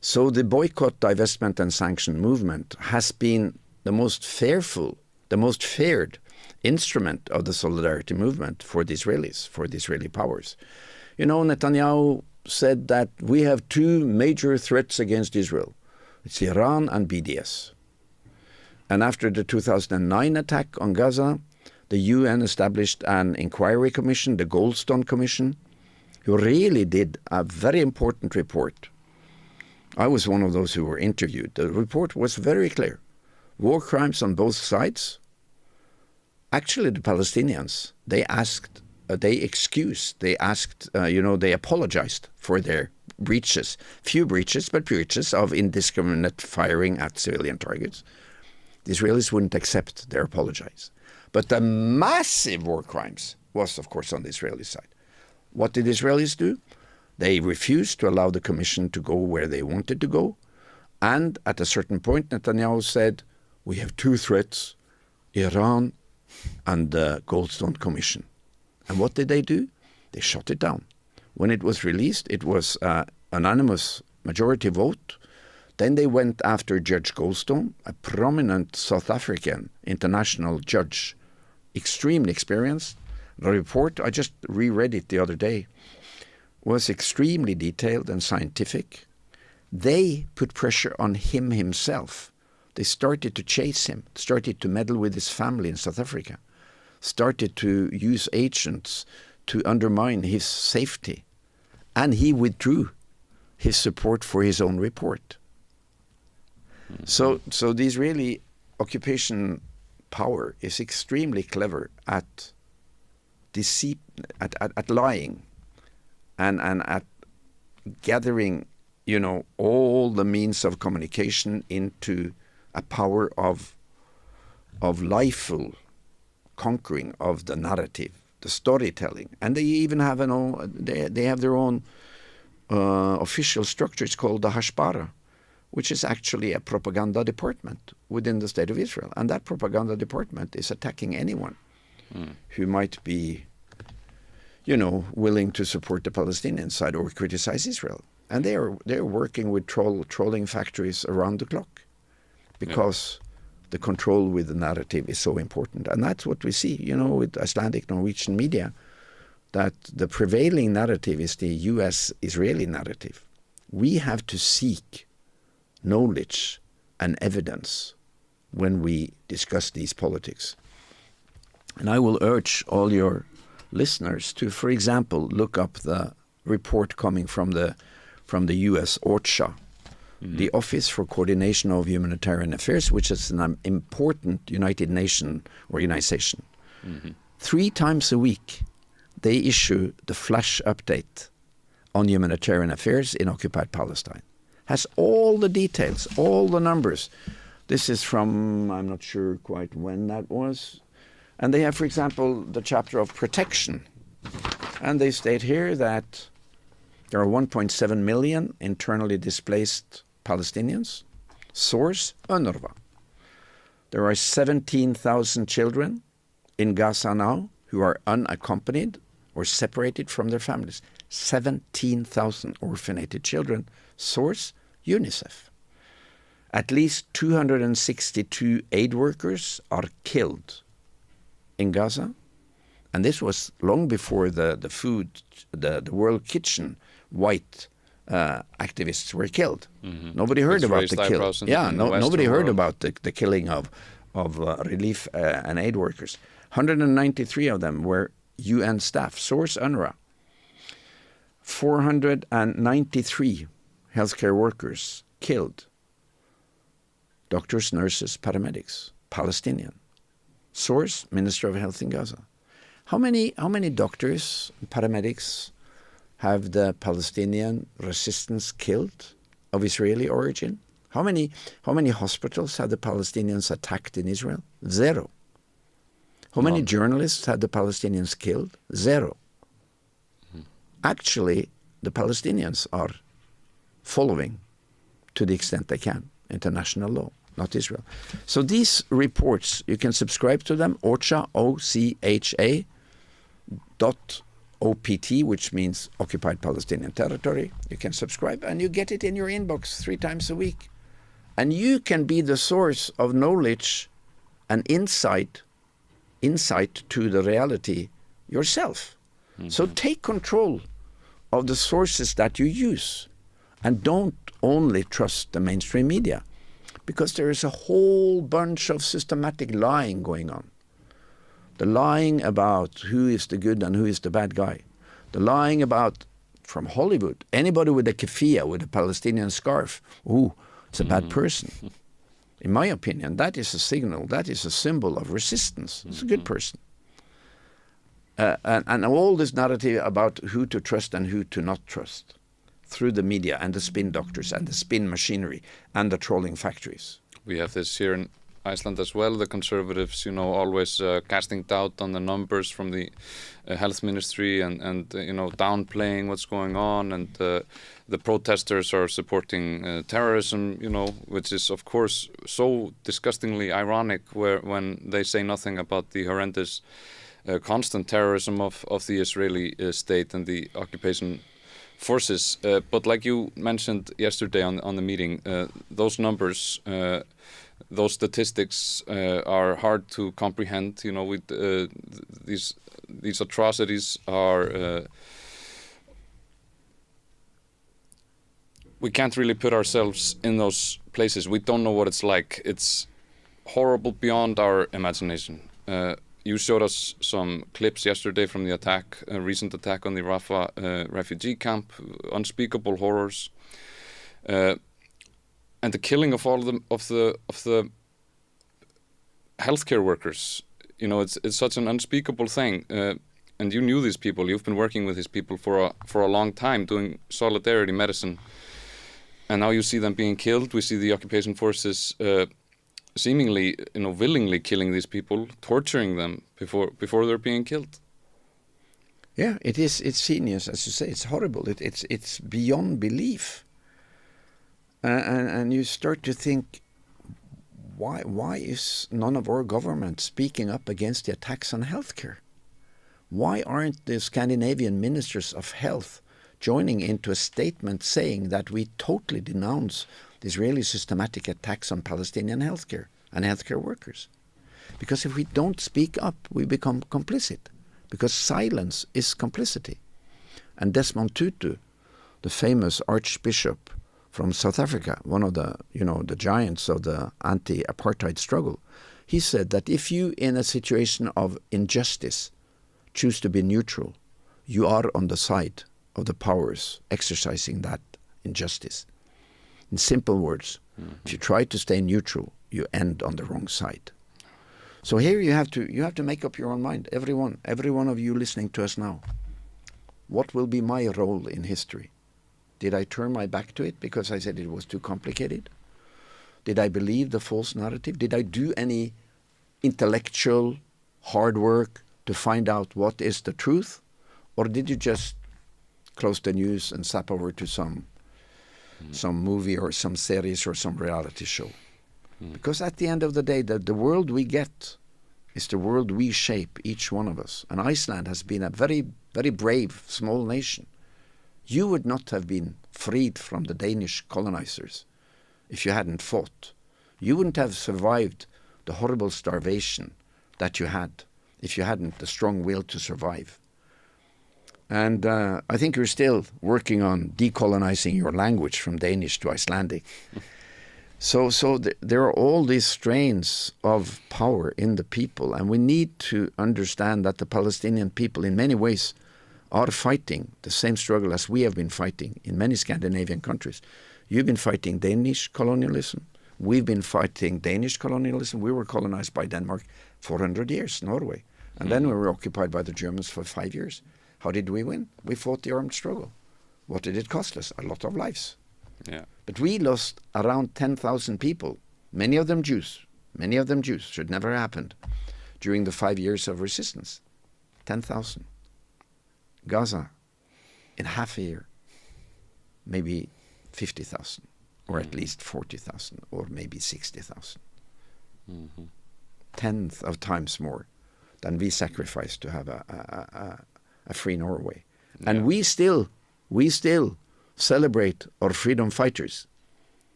So the boycott, divestment, and sanction movement has been the most fearful, the most feared instrument of the solidarity movement for the Israelis, for the Israeli powers. You know, Netanyahu said that we have two major threats against Israel. It's Iran and BDS. And after the 2009 attack on Gaza, the UN established an inquiry commission, the Goldstone Commission, who really did a very important report. I was one of those who were interviewed. The report was very clear. War crimes on both sides. Actually, the Palestinians, they apologized for their breaches. Few breaches, but breaches of indiscriminate firing at civilian targets. The Israelis wouldn't accept their apologies. But the massive war crimes was, of course, on the Israeli side. What did Israelis do? They refused to allow the commission to go where they wanted to go. And at a certain point, Netanyahu said, we have two threats, Iran and the Goldstone Commission. And what did they do? They shut it down. When it was released, it was an unanimous majority vote. Then they went after Judge Goldstone, a prominent South African international judge, extremely experienced. The report, I just reread it the other day, was extremely detailed and scientific. They put pressure on him himself. They started to chase him, started to meddle with his family in South Africa, started to use agents to undermine his safety. And he withdrew his support for his own report. So the Israeli occupation power is extremely clever at deceit, at lying, and at gathering, you know, all the means of communication into a power of lifeful conquering of the narrative, the storytelling, and they even have they have their own official structure. It's called the Hashbara, which is actually a propaganda department within the State of Israel. And that propaganda department is attacking anyone who might be, you know, willing to support the Palestinian side or criticize Israel. And they're working with trolling factories around the clock because the control with the narrative is so important. And that's what we see, you know, with Icelandic Norwegian media, that the prevailing narrative is the US-Israeli narrative. We have to seek knowledge and evidence when we discuss these politics. And I will urge all your listeners to, for example, look up the report coming from the US OCHA, the Office for Coordination of Humanitarian Affairs, which is an important United Nations organization. 3 times a week, they issue the flash update on humanitarian affairs in occupied Palestine. Has all the details, all the numbers. This is from, I'm not sure quite when that was. And they have, for example, the chapter of protection. And they state here that there are 1.7 million internally displaced Palestinians. Source, UNRWA. There are 17,000 children in Gaza now who are unaccompanied or separated from their families. 17,000 orphanated children. Source, UNICEF. At least 262 aid workers are killed in Gaza. And this was long before the World Kitchen white activists were killed. Nobody heard about the kill. Yeah, nobody heard about the killing of relief and aid workers. 193 of them were UN staff. Source UNRWA. 493 healthcare workers killed. Doctors, nurses, paramedics, Palestinian. Source, Minister of Health in Gaza. How many doctors and paramedics have the Palestinian resistance killed of Israeli origin? How many hospitals had the Palestinians attacked in Israel? 0. How many journalists had the Palestinians killed? 0. Actually, the Palestinians are following, to the extent they can, international law, not Israel. So these reports, you can subscribe to them, OCHA, O-C-H-A, .opt, which means Occupied Palestinian Territory. You can subscribe and you get it in your inbox 3 times a week. And you can be the source of knowledge and insight to the reality yourself. So take control of the sources that you use and don't only trust the mainstream media, because there is a whole bunch of systematic lying going on. The lying about who is the good and who is the bad guy. The lying about, from Hollywood, anybody with a keffiyeh, with a Palestinian scarf, it's a bad person. In my opinion, that is a signal, that is a symbol of resistance. It's a good person. And all this narrative about who to trust and who to not trust through the media and the spin doctors and the spin machinery and the trolling factories. We have this here in Iceland as well, the conservatives, always casting doubt on the numbers from the health ministry and downplaying what's going on, and the protesters are supporting terrorism, which is of course so disgustingly ironic when they say nothing about the horrendous constant terrorism of the Israeli state and the occupation forces. But like you mentioned yesterday on the meeting, those numbers, those statistics are hard to comprehend. These atrocities are. We can't really put ourselves in those places. We don't know what it's like. It's horrible beyond our imagination. You showed us some clips yesterday from the attack, a recent attack on the Rafah refugee camp, unspeakable horrors, and the killing of all of the healthcare workers. It's such an unspeakable thing. And you knew these people. You've been working with these people for a long time, doing solidarity medicine. And now you see them being killed. We see the occupation forces seemingly, willingly killing these people, torturing them before they're being killed. Yeah, it's heinous, as you say. It's horrible. It's beyond belief. And you start to think, why is none of our government speaking up against the attacks on healthcare? Why aren't the Scandinavian ministers of health joining into a statement saying that we totally denounce the Israeli systematic attacks on Palestinian healthcare and healthcare workers? Because if we don't speak up, we become complicit, because silence is complicity. And Desmond Tutu, the famous archbishop from South Africa, one of the, the giants of the anti-apartheid struggle, he said that if you, in a situation of injustice, choose to be neutral, you are on the side of the powers exercising that injustice. In simple words, if you try to stay neutral, you end on the wrong side. So here you have to make up your own mind, every one of you listening to us now. What will be my role in history? Did I turn my back to it because I said it was too complicated? Did I believe the false narrative? Did I do any intellectual hard work to find out what is the truth? Or did you just close the news and zap over to some movie or some series or some reality show? Because at the end of the day, the world we get is the world we shape, each one of us. And Iceland has been a very, very brave, small nation. You would not have been freed from the Danish colonizers if you hadn't fought. You wouldn't have survived the horrible starvation that you had if you hadn't the strong will to survive. And I think you're still working on decolonizing your language from Danish to Icelandic. So there are all these strains of power in the people, and we need to understand that the Palestinian people in many ways are fighting the same struggle as we have been fighting in many Scandinavian countries. You've been fighting Danish colonialism. We've been fighting Danish colonialism. We were colonized by Denmark 400 years, Norway. And then we were occupied by the Germans for 5 years. How did we win? We fought the armed struggle. What did it cost us? A lot of lives. Yeah. But we lost around 10,000 people, many of them Jews, should never have happened, during the 5 years of resistance. 10,000. Gaza, in half a year, maybe 50,000, or at least 40,000, or maybe 60,000. Mm-hmm. Tenth of times more than we sacrificed to have a free Norway. Yeah. And we still celebrate our freedom fighters,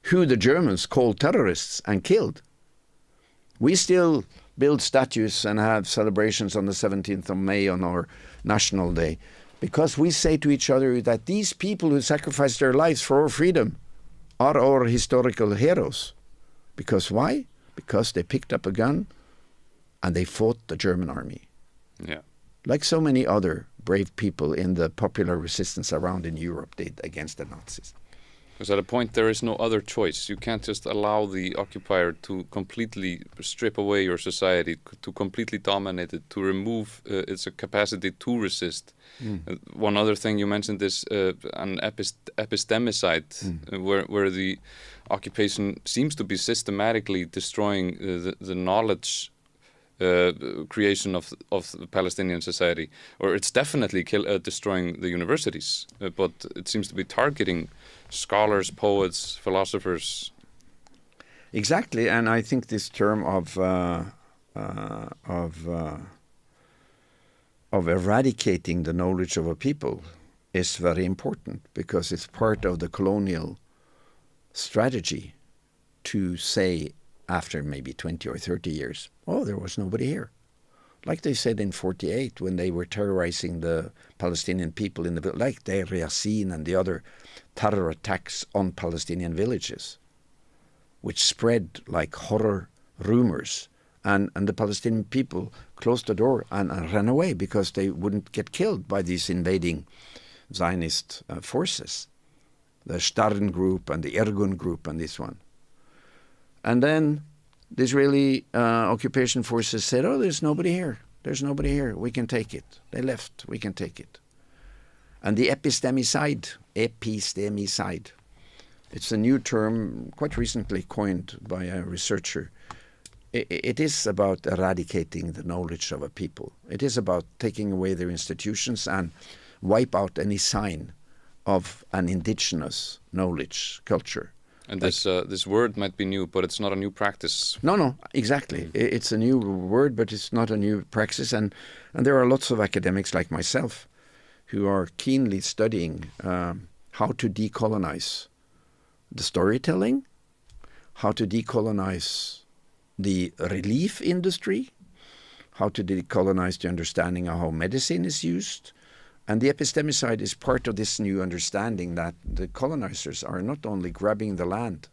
who the Germans called terrorists and killed. We still build statues and have celebrations on the 17th of May on our National Day, because we say to each other that these people who sacrificed their lives for our freedom are our historical heroes. Because why? Because they picked up a gun and they fought the German army. Yeah. Like so many other brave people in the popular resistance around in Europe did against the Nazis. Because at a point there is no other choice. You can't just allow the occupier to completely strip away your society, to completely dominate it, to remove its capacity to resist. One other thing you mentioned is an epistemicide, where the occupation seems to be systematically destroying the knowledge creation of the Palestinian society, or it's definitely destroying the universities, but it seems to be targeting scholars, poets, philosophers. Exactly, and I think this term of eradicating the knowledge of a people is very important, because it's part of the colonial strategy to say, after maybe 20 or 30 years, oh, there was nobody here. Like they said in 48 when they were terrorizing the Palestinian people in the village, like Deir Yassin and the other terror attacks on Palestinian villages, which spread like horror rumors. And the Palestinian people closed the door and ran away because they wouldn't get killed by these invading Zionist forces, the Stern group and the Irgun group and this one. And then the Israeli occupation forces said, oh, there's nobody here. There's nobody here. We can take it. They left. We can take it. And the epistemicide, it's a new term quite recently coined by a researcher. It is about eradicating the knowledge of a people. It is about taking away their institutions and wipe out any sign of an indigenous knowledge culture. And this word might be new, but it's not a new practice. No, exactly. It's a new word, but it's not a new praxis. And there are lots of academics like myself who are keenly studying how to decolonize the storytelling, how to decolonize the relief industry, how to decolonize the understanding of how medicine is used. And the epistemicide is part of this new understanding that the colonizers are not only grabbing the land,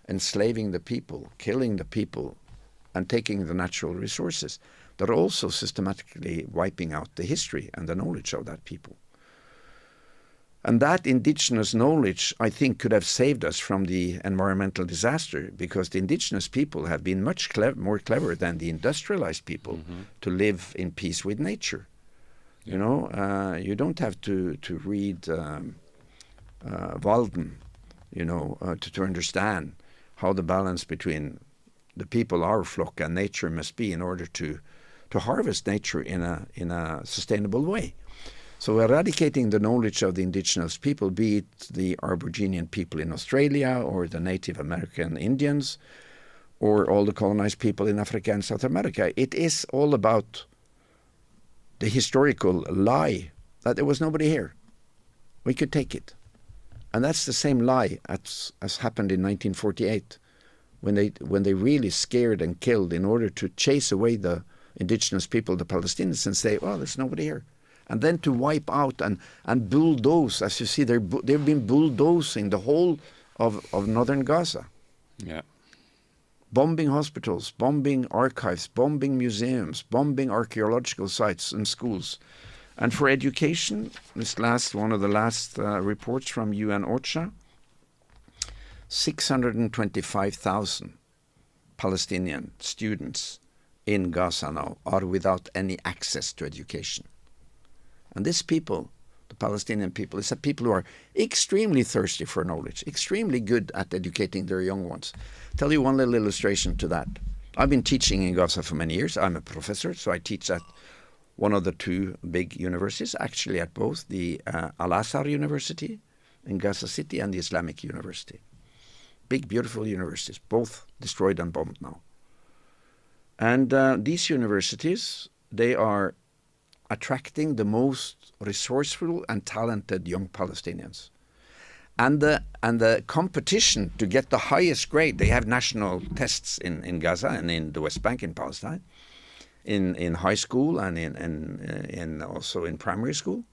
enslaving the people, killing the people, and taking the natural resources, they're also systematically wiping out the history and the knowledge of that people. And that indigenous knowledge, I think, could have saved us from the environmental disaster, because the indigenous people have been much more clever than the industrialized people to live in peace with nature. You know, you don't have to read Walden, to understand how the balance between the people, our flock, and nature must be in order to harvest nature in a sustainable way. So eradicating the knowledge of the indigenous people, be it the Aboriginal people in Australia or the Native American Indians or all the colonized people in Africa and South America, it is all about the historical lie that there was nobody here. We could take it. And that's the same lie as happened in 1948, when they really scared and killed in order to chase away the indigenous people, the Palestinians, and say, oh, there's nobody here. And then to wipe out and bulldoze, as you see, they've been bulldozing the whole of northern Gaza. Yeah. Bombing hospitals, bombing archives, bombing museums, bombing archaeological sites and schools. And for education, one of the last reports from UN OCHA, 625,000 Palestinian students in Gaza now are without any access to education. And these people, the Palestinian people is that people who are extremely thirsty for knowledge, extremely good at educating their young ones. Tell you one little illustration to that. I've been teaching in Gaza for many years. I'm a professor, so I teach at one of the two big universities, actually at both the Al-Azhar University in Gaza City and the Islamic University. Big, beautiful universities, both destroyed and bombed now. And these universities, they are attracting the most resourceful and talented young Palestinians. And the competition to get the highest grade, they have national tests in Gaza and in the West Bank in Palestine, in high school and in also in primary school.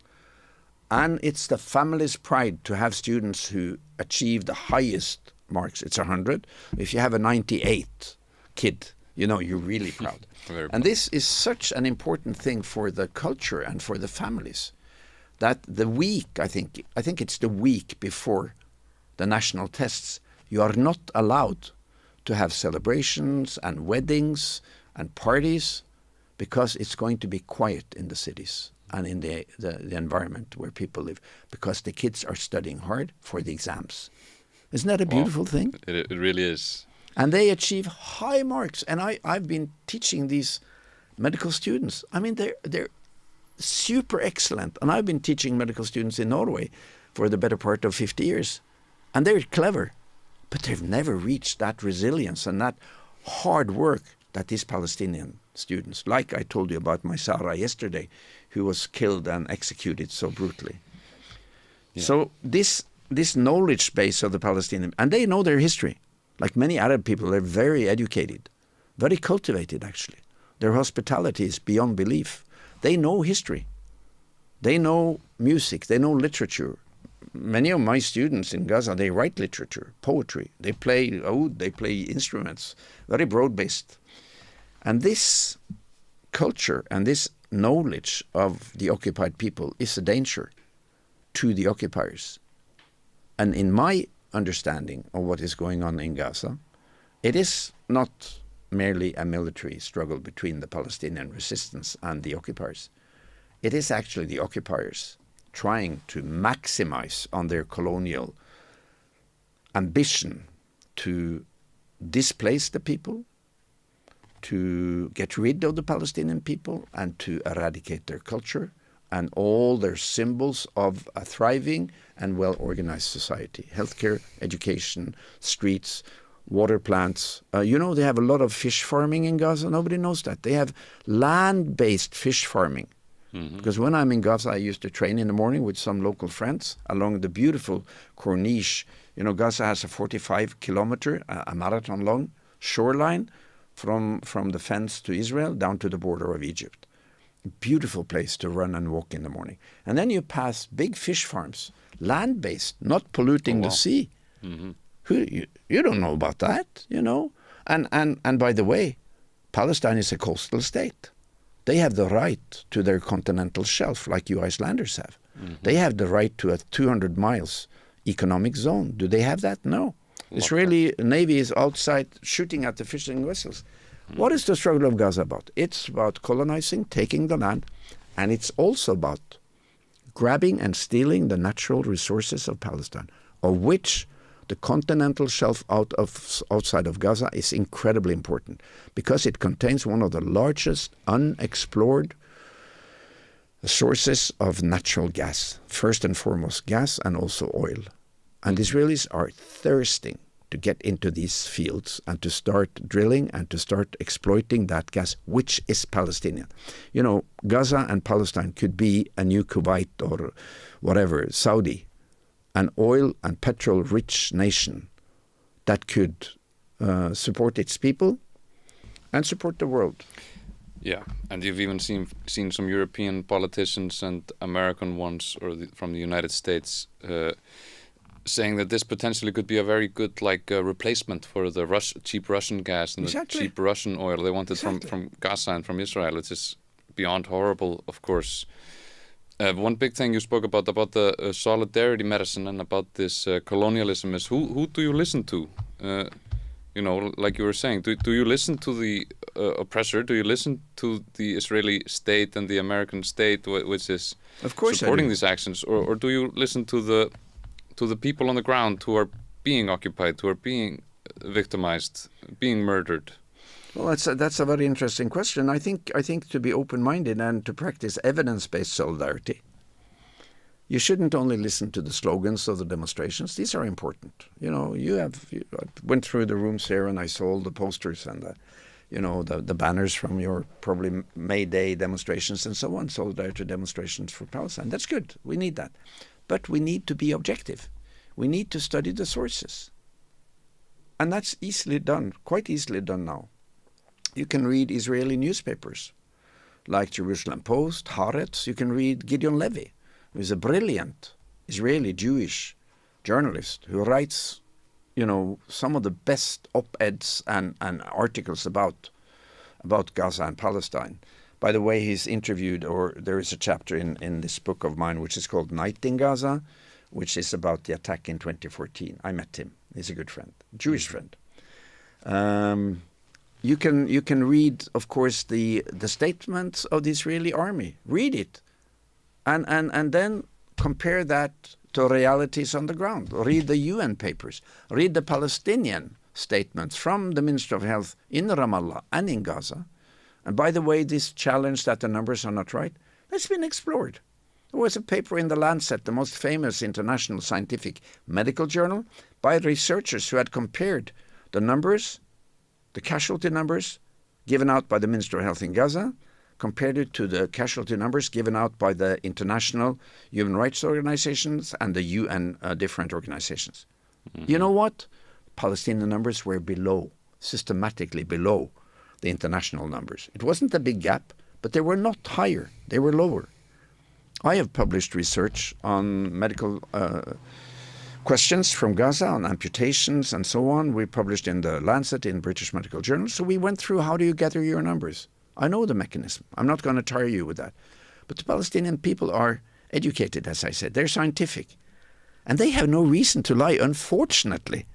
And it's the family's pride to have students who achieve the highest marks. It's 100. If you have a 98 kid, you know, you're really proud. And this is such an important thing for the culture and for the families, that the week, I think it's the week before the national tests, you are not allowed to have celebrations and weddings and parties, because it's going to be quiet in the cities and in the environment where people live, because the kids are studying hard for the exams. Isn't that a beautiful thing? It really is. And they achieve high marks. And I've been teaching these medical students. I mean, they're super excellent. And I've been teaching medical students in Norway for the better part of 50 years. And they're clever, but they've never reached that resilience and that hard work that these Palestinian students, like I told you about my Sarah yesterday, who was killed and executed so brutally. Yeah. So this knowledge base of the Palestinian, and they know their history. Like many Arab people, they're very educated, very cultivated actually. Their hospitality is beyond belief. They know history. They know music. They know literature. Many of my students in Gaza, they write literature, poetry. They play oud, they play instruments, very broad-based. And this culture and this knowledge of the occupied people is a danger to the occupiers. And in my understanding of what is going on in Gaza, it is not merely a military struggle between the Palestinian resistance and the occupiers. It is actually the occupiers trying to maximize on their colonial ambition to displace the people, to get rid of the Palestinian people, and to eradicate their culture and all their symbols of a thriving and well-organized society. Healthcare, education, streets, water plants. You know, they have a lot of fish farming in Gaza. Nobody knows that. They have land-based fish farming. Mm-hmm. Because when I'm in Gaza, I used to train in the morning with some local friends along the beautiful Corniche. You know, Gaza has a 45-kilometer, a marathon-long shoreline from the fence to Israel down to the border of Egypt. Beautiful place to run and walk in the morning. And then you pass big fish farms, land-based, not polluting the sea. Mm-hmm. You don't know about that, you know. And by the way, Palestine is a coastal state. They have the right to their continental shelf, like you Icelanders have. Mm-hmm. They have the right to a 200 miles economic zone. Do they have that? No. Israeli Navy is outside shooting at the fishing vessels. What is the struggle of Gaza about? It's about colonizing, taking the land, and it's also about grabbing and stealing the natural resources of Palestine, of which the continental shelf outside of Gaza is incredibly important, because it contains one of the largest unexplored sources of natural gas, first and foremost gas and also oil. And the Israelis are thirsting to get into these fields and to start drilling and to start exploiting that gas, which is Palestinian. You know, Gaza and Palestine could be a new Kuwait or whatever, Saudi, an oil and petrol-rich nation that could support its people and support the world. Yeah, and you've even seen some European politicians and American ones, or from the United States, saying that this potentially could be a very good replacement for the cheap Russian gas and the cheap Russian oil they wanted from Gaza and from Israel. It's just beyond horrible, of course. One big thing you spoke about the solidarity medicine and about this colonialism is who do you listen to? You know, like you were saying, do you listen to the oppressor, do you listen to the Israeli state and the American state, which is of course supporting these actions, or do you listen to the people on the ground who are being occupied, who are being victimized, being murdered? Well, that's a very interesting question. I think to be open-minded and to practice evidence-based solidarity, you shouldn't only listen to the slogans of the demonstrations. These are important. You know, I went through the rooms here and I saw all the posters and the banners from your probably May Day demonstrations and so on, solidarity demonstrations for Palestine. That's good. We need that. But we need to be objective. We need to study the sources. And that's easily done, quite easily done now. You can read Israeli newspapers like Jerusalem Post, Haaretz. You can read Gideon Levy, who is a brilliant Israeli Jewish journalist who writes, some of the best op-eds and articles about Gaza and Palestine. By the way, he's interviewed, or there is a chapter in this book of mine which is called Night in Gaza, which is about the attack in 2014. I met him. He's a good friend, Jewish friend. You can read, of course, the statements of the Israeli army. Read it, and then compare that to realities on the ground. Read the UN papers. Read the Palestinian statements from the Minister of Health in Ramallah and in Gaza. And by the way, this challenge that the numbers are not right, that's been explored. There was a paper in The Lancet, the most famous international scientific medical journal, by researchers who had compared the numbers, the casualty numbers given out by the Minister of Health in Gaza, compared it to the casualty numbers given out by the international human rights organizations and the UN different organizations. Mm-hmm. You know what? Palestinian numbers were systematically below the international numbers. It wasn't a big gap, but they were not higher. They were lower. I have published research on medical questions from Gaza, on amputations and so on. We published in The Lancet, in British Medical Journal. So we went through how do you gather your numbers. I know the mechanism. I'm not going to tire you with that. But the Palestinian people are educated, as I said. They're scientific. And they have no reason to lie, unfortunately.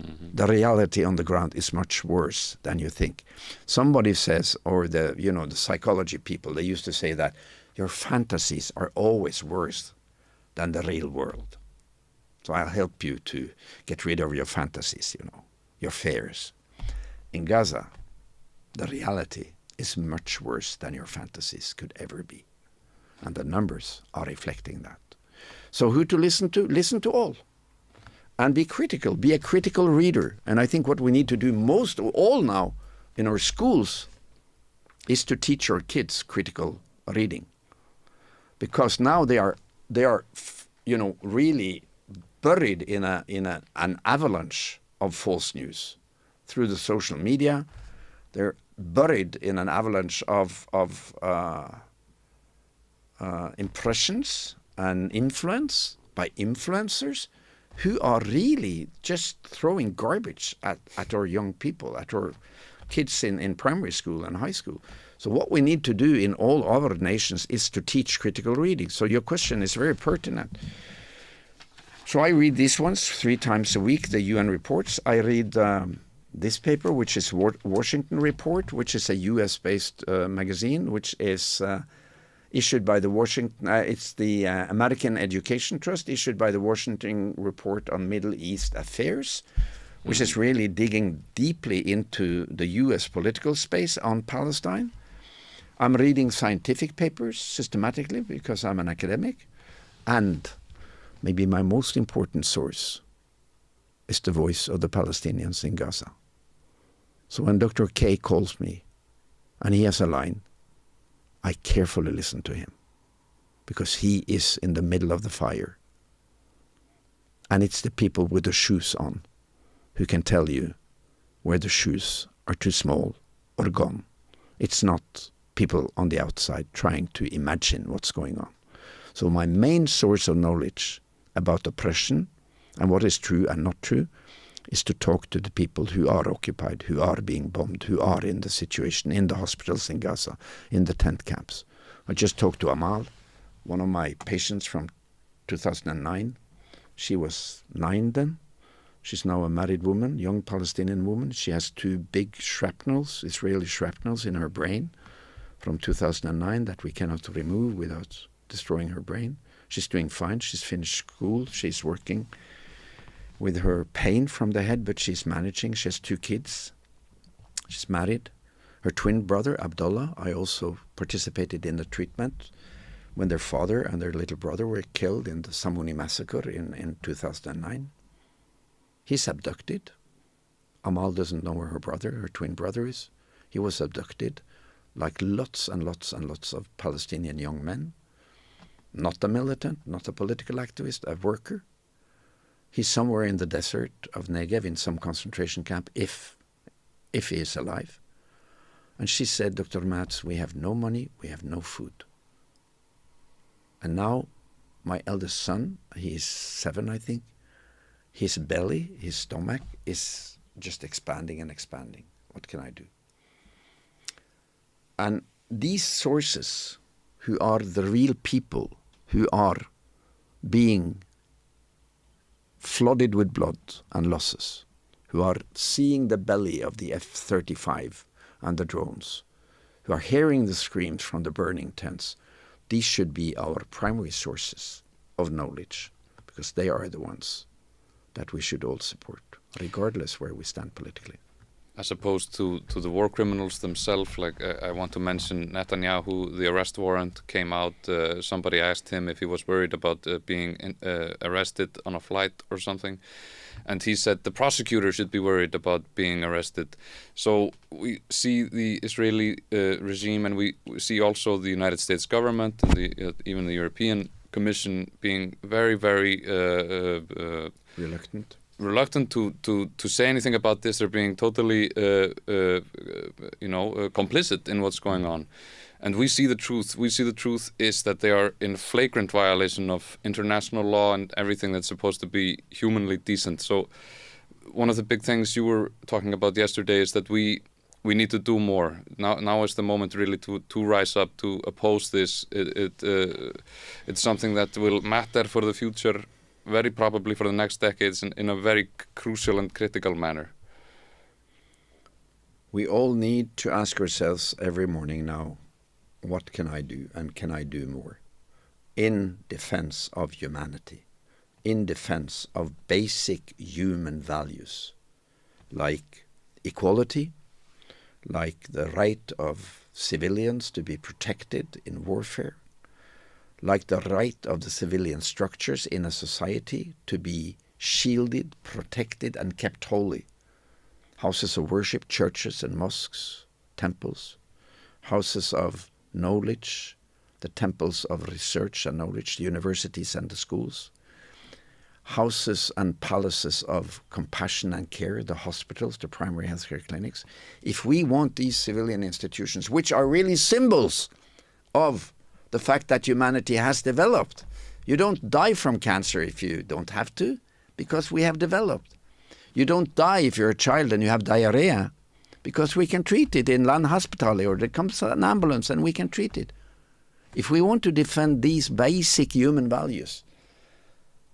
Mm-hmm. The reality on the ground is much worse than you think. Somebody says, or the psychology people, they used to say that your fantasies are always worse than the real world. So I'll help you to get rid of your fantasies, your fears. In Gaza, the reality is much worse than your fantasies could ever be. And the numbers are reflecting that. So who to listen to? Listen to all. And be critical. Be a critical reader. And I think what we need to do most of all now in our schools is to teach our kids critical reading. Because now they are really buried in an avalanche of false news through the social media. They're buried in an avalanche of impressions and influence by influencers who are really just throwing garbage at our young people, at our kids in primary school and high school. So what we need to do in all other nations is to teach critical reading. So your question is very pertinent. So I read these ones 3 times a week, the UN reports. I read this paper, which is Washington Report, which is a US-based magazine, which is issued by the it's the American Education Trust, issued by the Washington Report on Middle East Affairs, which is really digging deeply into the US political space on Palestine. I'm reading scientific papers systematically because I'm an academic. And maybe my most important source is the voice of the Palestinians in Gaza. So when Dr. K calls me and he has a line, I carefully listen to him because he is in the middle of the fire. And it's the people with the shoes on who can tell you where the shoes are too small or gone. It's not people on the outside trying to imagine what's going on. So my main source of knowledge about oppression and what is true and not true is to talk to the people who are occupied, who are being bombed, who are in the situation, in the hospitals in Gaza, in the tent camps. I just talked to Amal, one of my patients from 2009. She was 9 then. She's now a married woman, young Palestinian woman. She has 2 big shrapnels, Israeli shrapnels, in her brain from 2009 that we cannot remove without destroying her brain. She's doing fine. She's finished school. She's working with her pain from the head, but she's managing. She has 2 kids. She's married. Her twin brother, Abdullah, I also participated in the treatment when their father and their little brother were killed in the Samuni massacre in 2009. He's abducted. Amal doesn't know where her brother, her twin brother, is. He was abducted, like lots and lots and lots of Palestinian young men. Not a militant, not a political activist, a worker. He's somewhere in the desert of Negev in some concentration camp, if he is alive. And she said, Dr. Mads, we have no money, we have no food. And now my eldest son, he is 7, I think, his belly, his stomach is just expanding and expanding. What can I do? And these sources, who are the real people, who are being flooded with blood and losses, who are seeing the belly of the F-35 and the drones, who are hearing the screams from the burning tents, these should be our primary sources of knowledge, because they are the ones that we should all support, regardless where we stand politically. As opposed to the war criminals themselves, like I want to mention Netanyahu, the arrest warrant came out. Somebody asked him if he was worried about being arrested on a flight or something. And he said the prosecutor should be worried about being arrested. So we see the Israeli regime, and we see also the United States government and even the European Commission being very, very reluctant to say anything about this. They're being totally, complicit in what's going on. And we see the truth. We see the truth is that they are in flagrant violation of international law and everything that's supposed to be humanly decent. So one of the big things you were talking about yesterday is that we need to do more. Now is the moment really to rise up, to oppose this. It's something that will matter for the future, very probably for the next decades, in a very crucial and critical manner. We all need to ask ourselves every morning now, what can I do, and can I do more in defense of humanity, in defense of basic human values like equality, like the right of civilians to be protected in warfare, like the right of the civilian structures in a society to be shielded, protected, and kept holy. Houses of worship, churches and mosques, temples, houses of knowledge, the temples of research and knowledge, the universities and the schools, houses and palaces of compassion and care, the hospitals, the primary healthcare clinics. If we want these civilian institutions, which are really symbols of the fact that humanity has developed, you don't die from cancer if you don't have to, because we have developed. You don't die if you're a child and you have diarrhea, because we can treat it in Landhospitalet, or there comes an ambulance and we can treat it. If we want to defend these basic human values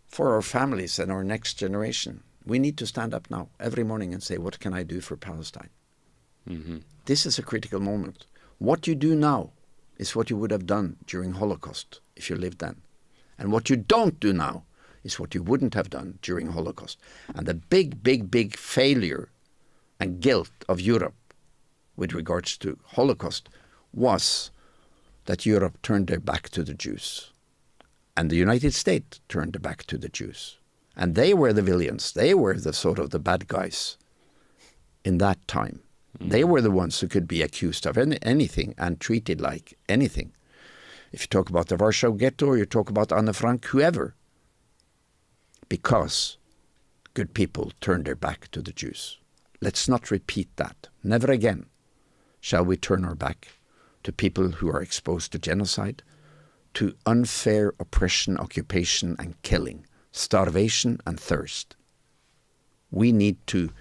for our families and our next generation, we need to stand up now every morning and say, what can I do for Palestine? Mm-hmm. This is a critical moment. What you do now is what you would have done during Holocaust if you lived then. And what you don't do now is what you wouldn't have done during Holocaust. And the big, big, big failure and guilt of Europe with regards to Holocaust was that Europe turned their back to the Jews. And the United States turned their back to the Jews. And they were the villains. They were the sort of the bad guys in that time. Mm. They were the ones who could be accused of anything and treated like anything. If you talk about the Warsaw Ghetto, or you talk about Anne Frank, whoever. Because good people turned their back to the Jews. Let's not repeat that. Never again shall we turn our back to people who are exposed to genocide, to unfair oppression, occupation and killing, starvation and thirst. We need to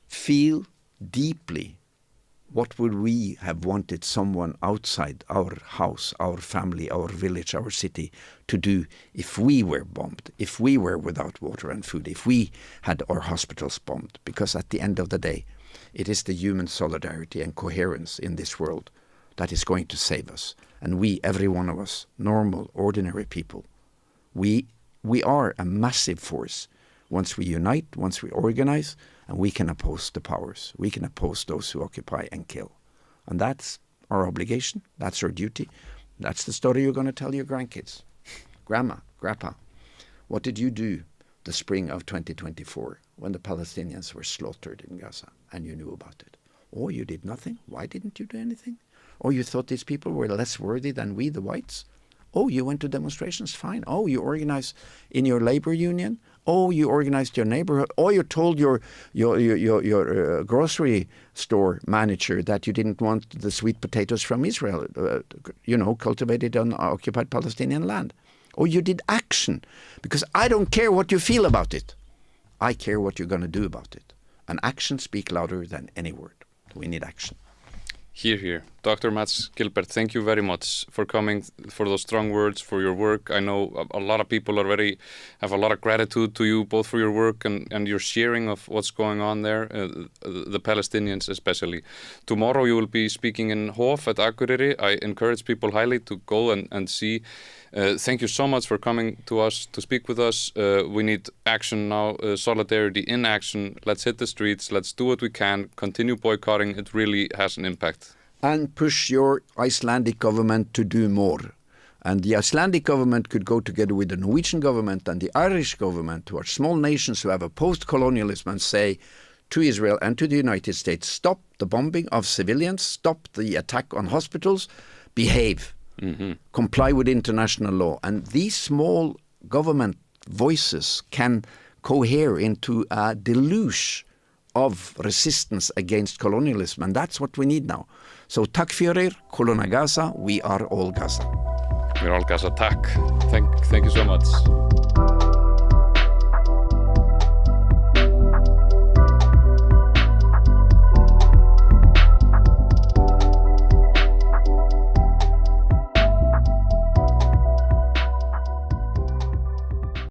feel deeply What would we have wanted someone outside our house, our family, our village, our city to do if we were bombed, if we were without water and food, if we had our hospitals bombed? Because at the end of the day, it is the human solidarity and coherence in this world that is going to save us. And we, every one of us, normal, ordinary people, we are a massive force. Once we unite, once we organize, and we can oppose the powers. We can oppose those who occupy and kill. And that's our obligation. That's our duty. That's the story you're going to tell your grandkids. Grandma, Grandpa, what did you do the spring of 2024 when the Palestinians were slaughtered in Gaza and you knew about it? Oh, you did nothing? Why didn't you do anything? Oh, you thought these people were less worthy than we, the whites? Oh, you went to demonstrations? Fine. Oh, you organized in your labor union? Oh, you organized your neighborhood. Oh, you told your grocery store manager that you didn't want the sweet potatoes from Israel, cultivated on occupied Palestinian land. Oh, you did action. Because I don't care what you feel about it. I care what you're going to do about it. And actions speak louder than any word. We need action. Here. Dr. Mads Gilbert, thank you very much for coming, for those strong words, for your work. I know a lot of people already have a lot of gratitude to you, both for your work and your sharing of what's going on there, the Palestinians especially. Tomorrow you will be speaking in Hof at Akureyri. I encourage people highly to go and see. Thank you so much for coming to us, to speak with us. We need action now, solidarity in action. Let's hit the streets. Let's do what we can. Continue boycotting. It really has an impact. And push your Icelandic government to do more. And the Icelandic government could go together with the Norwegian government and the Irish government, who are small nations who have opposed colonialism, and say to Israel and to the United States, stop the bombing of civilians, stop the attack on hospitals, behave. Comply with international law. And these small government voices can cohere into a deluge of resistance against colonialism. And that's what we need now. So takk fyrir, koluna Gaza, we are all Gaza. We're all Gaza, takk. Thank you so much.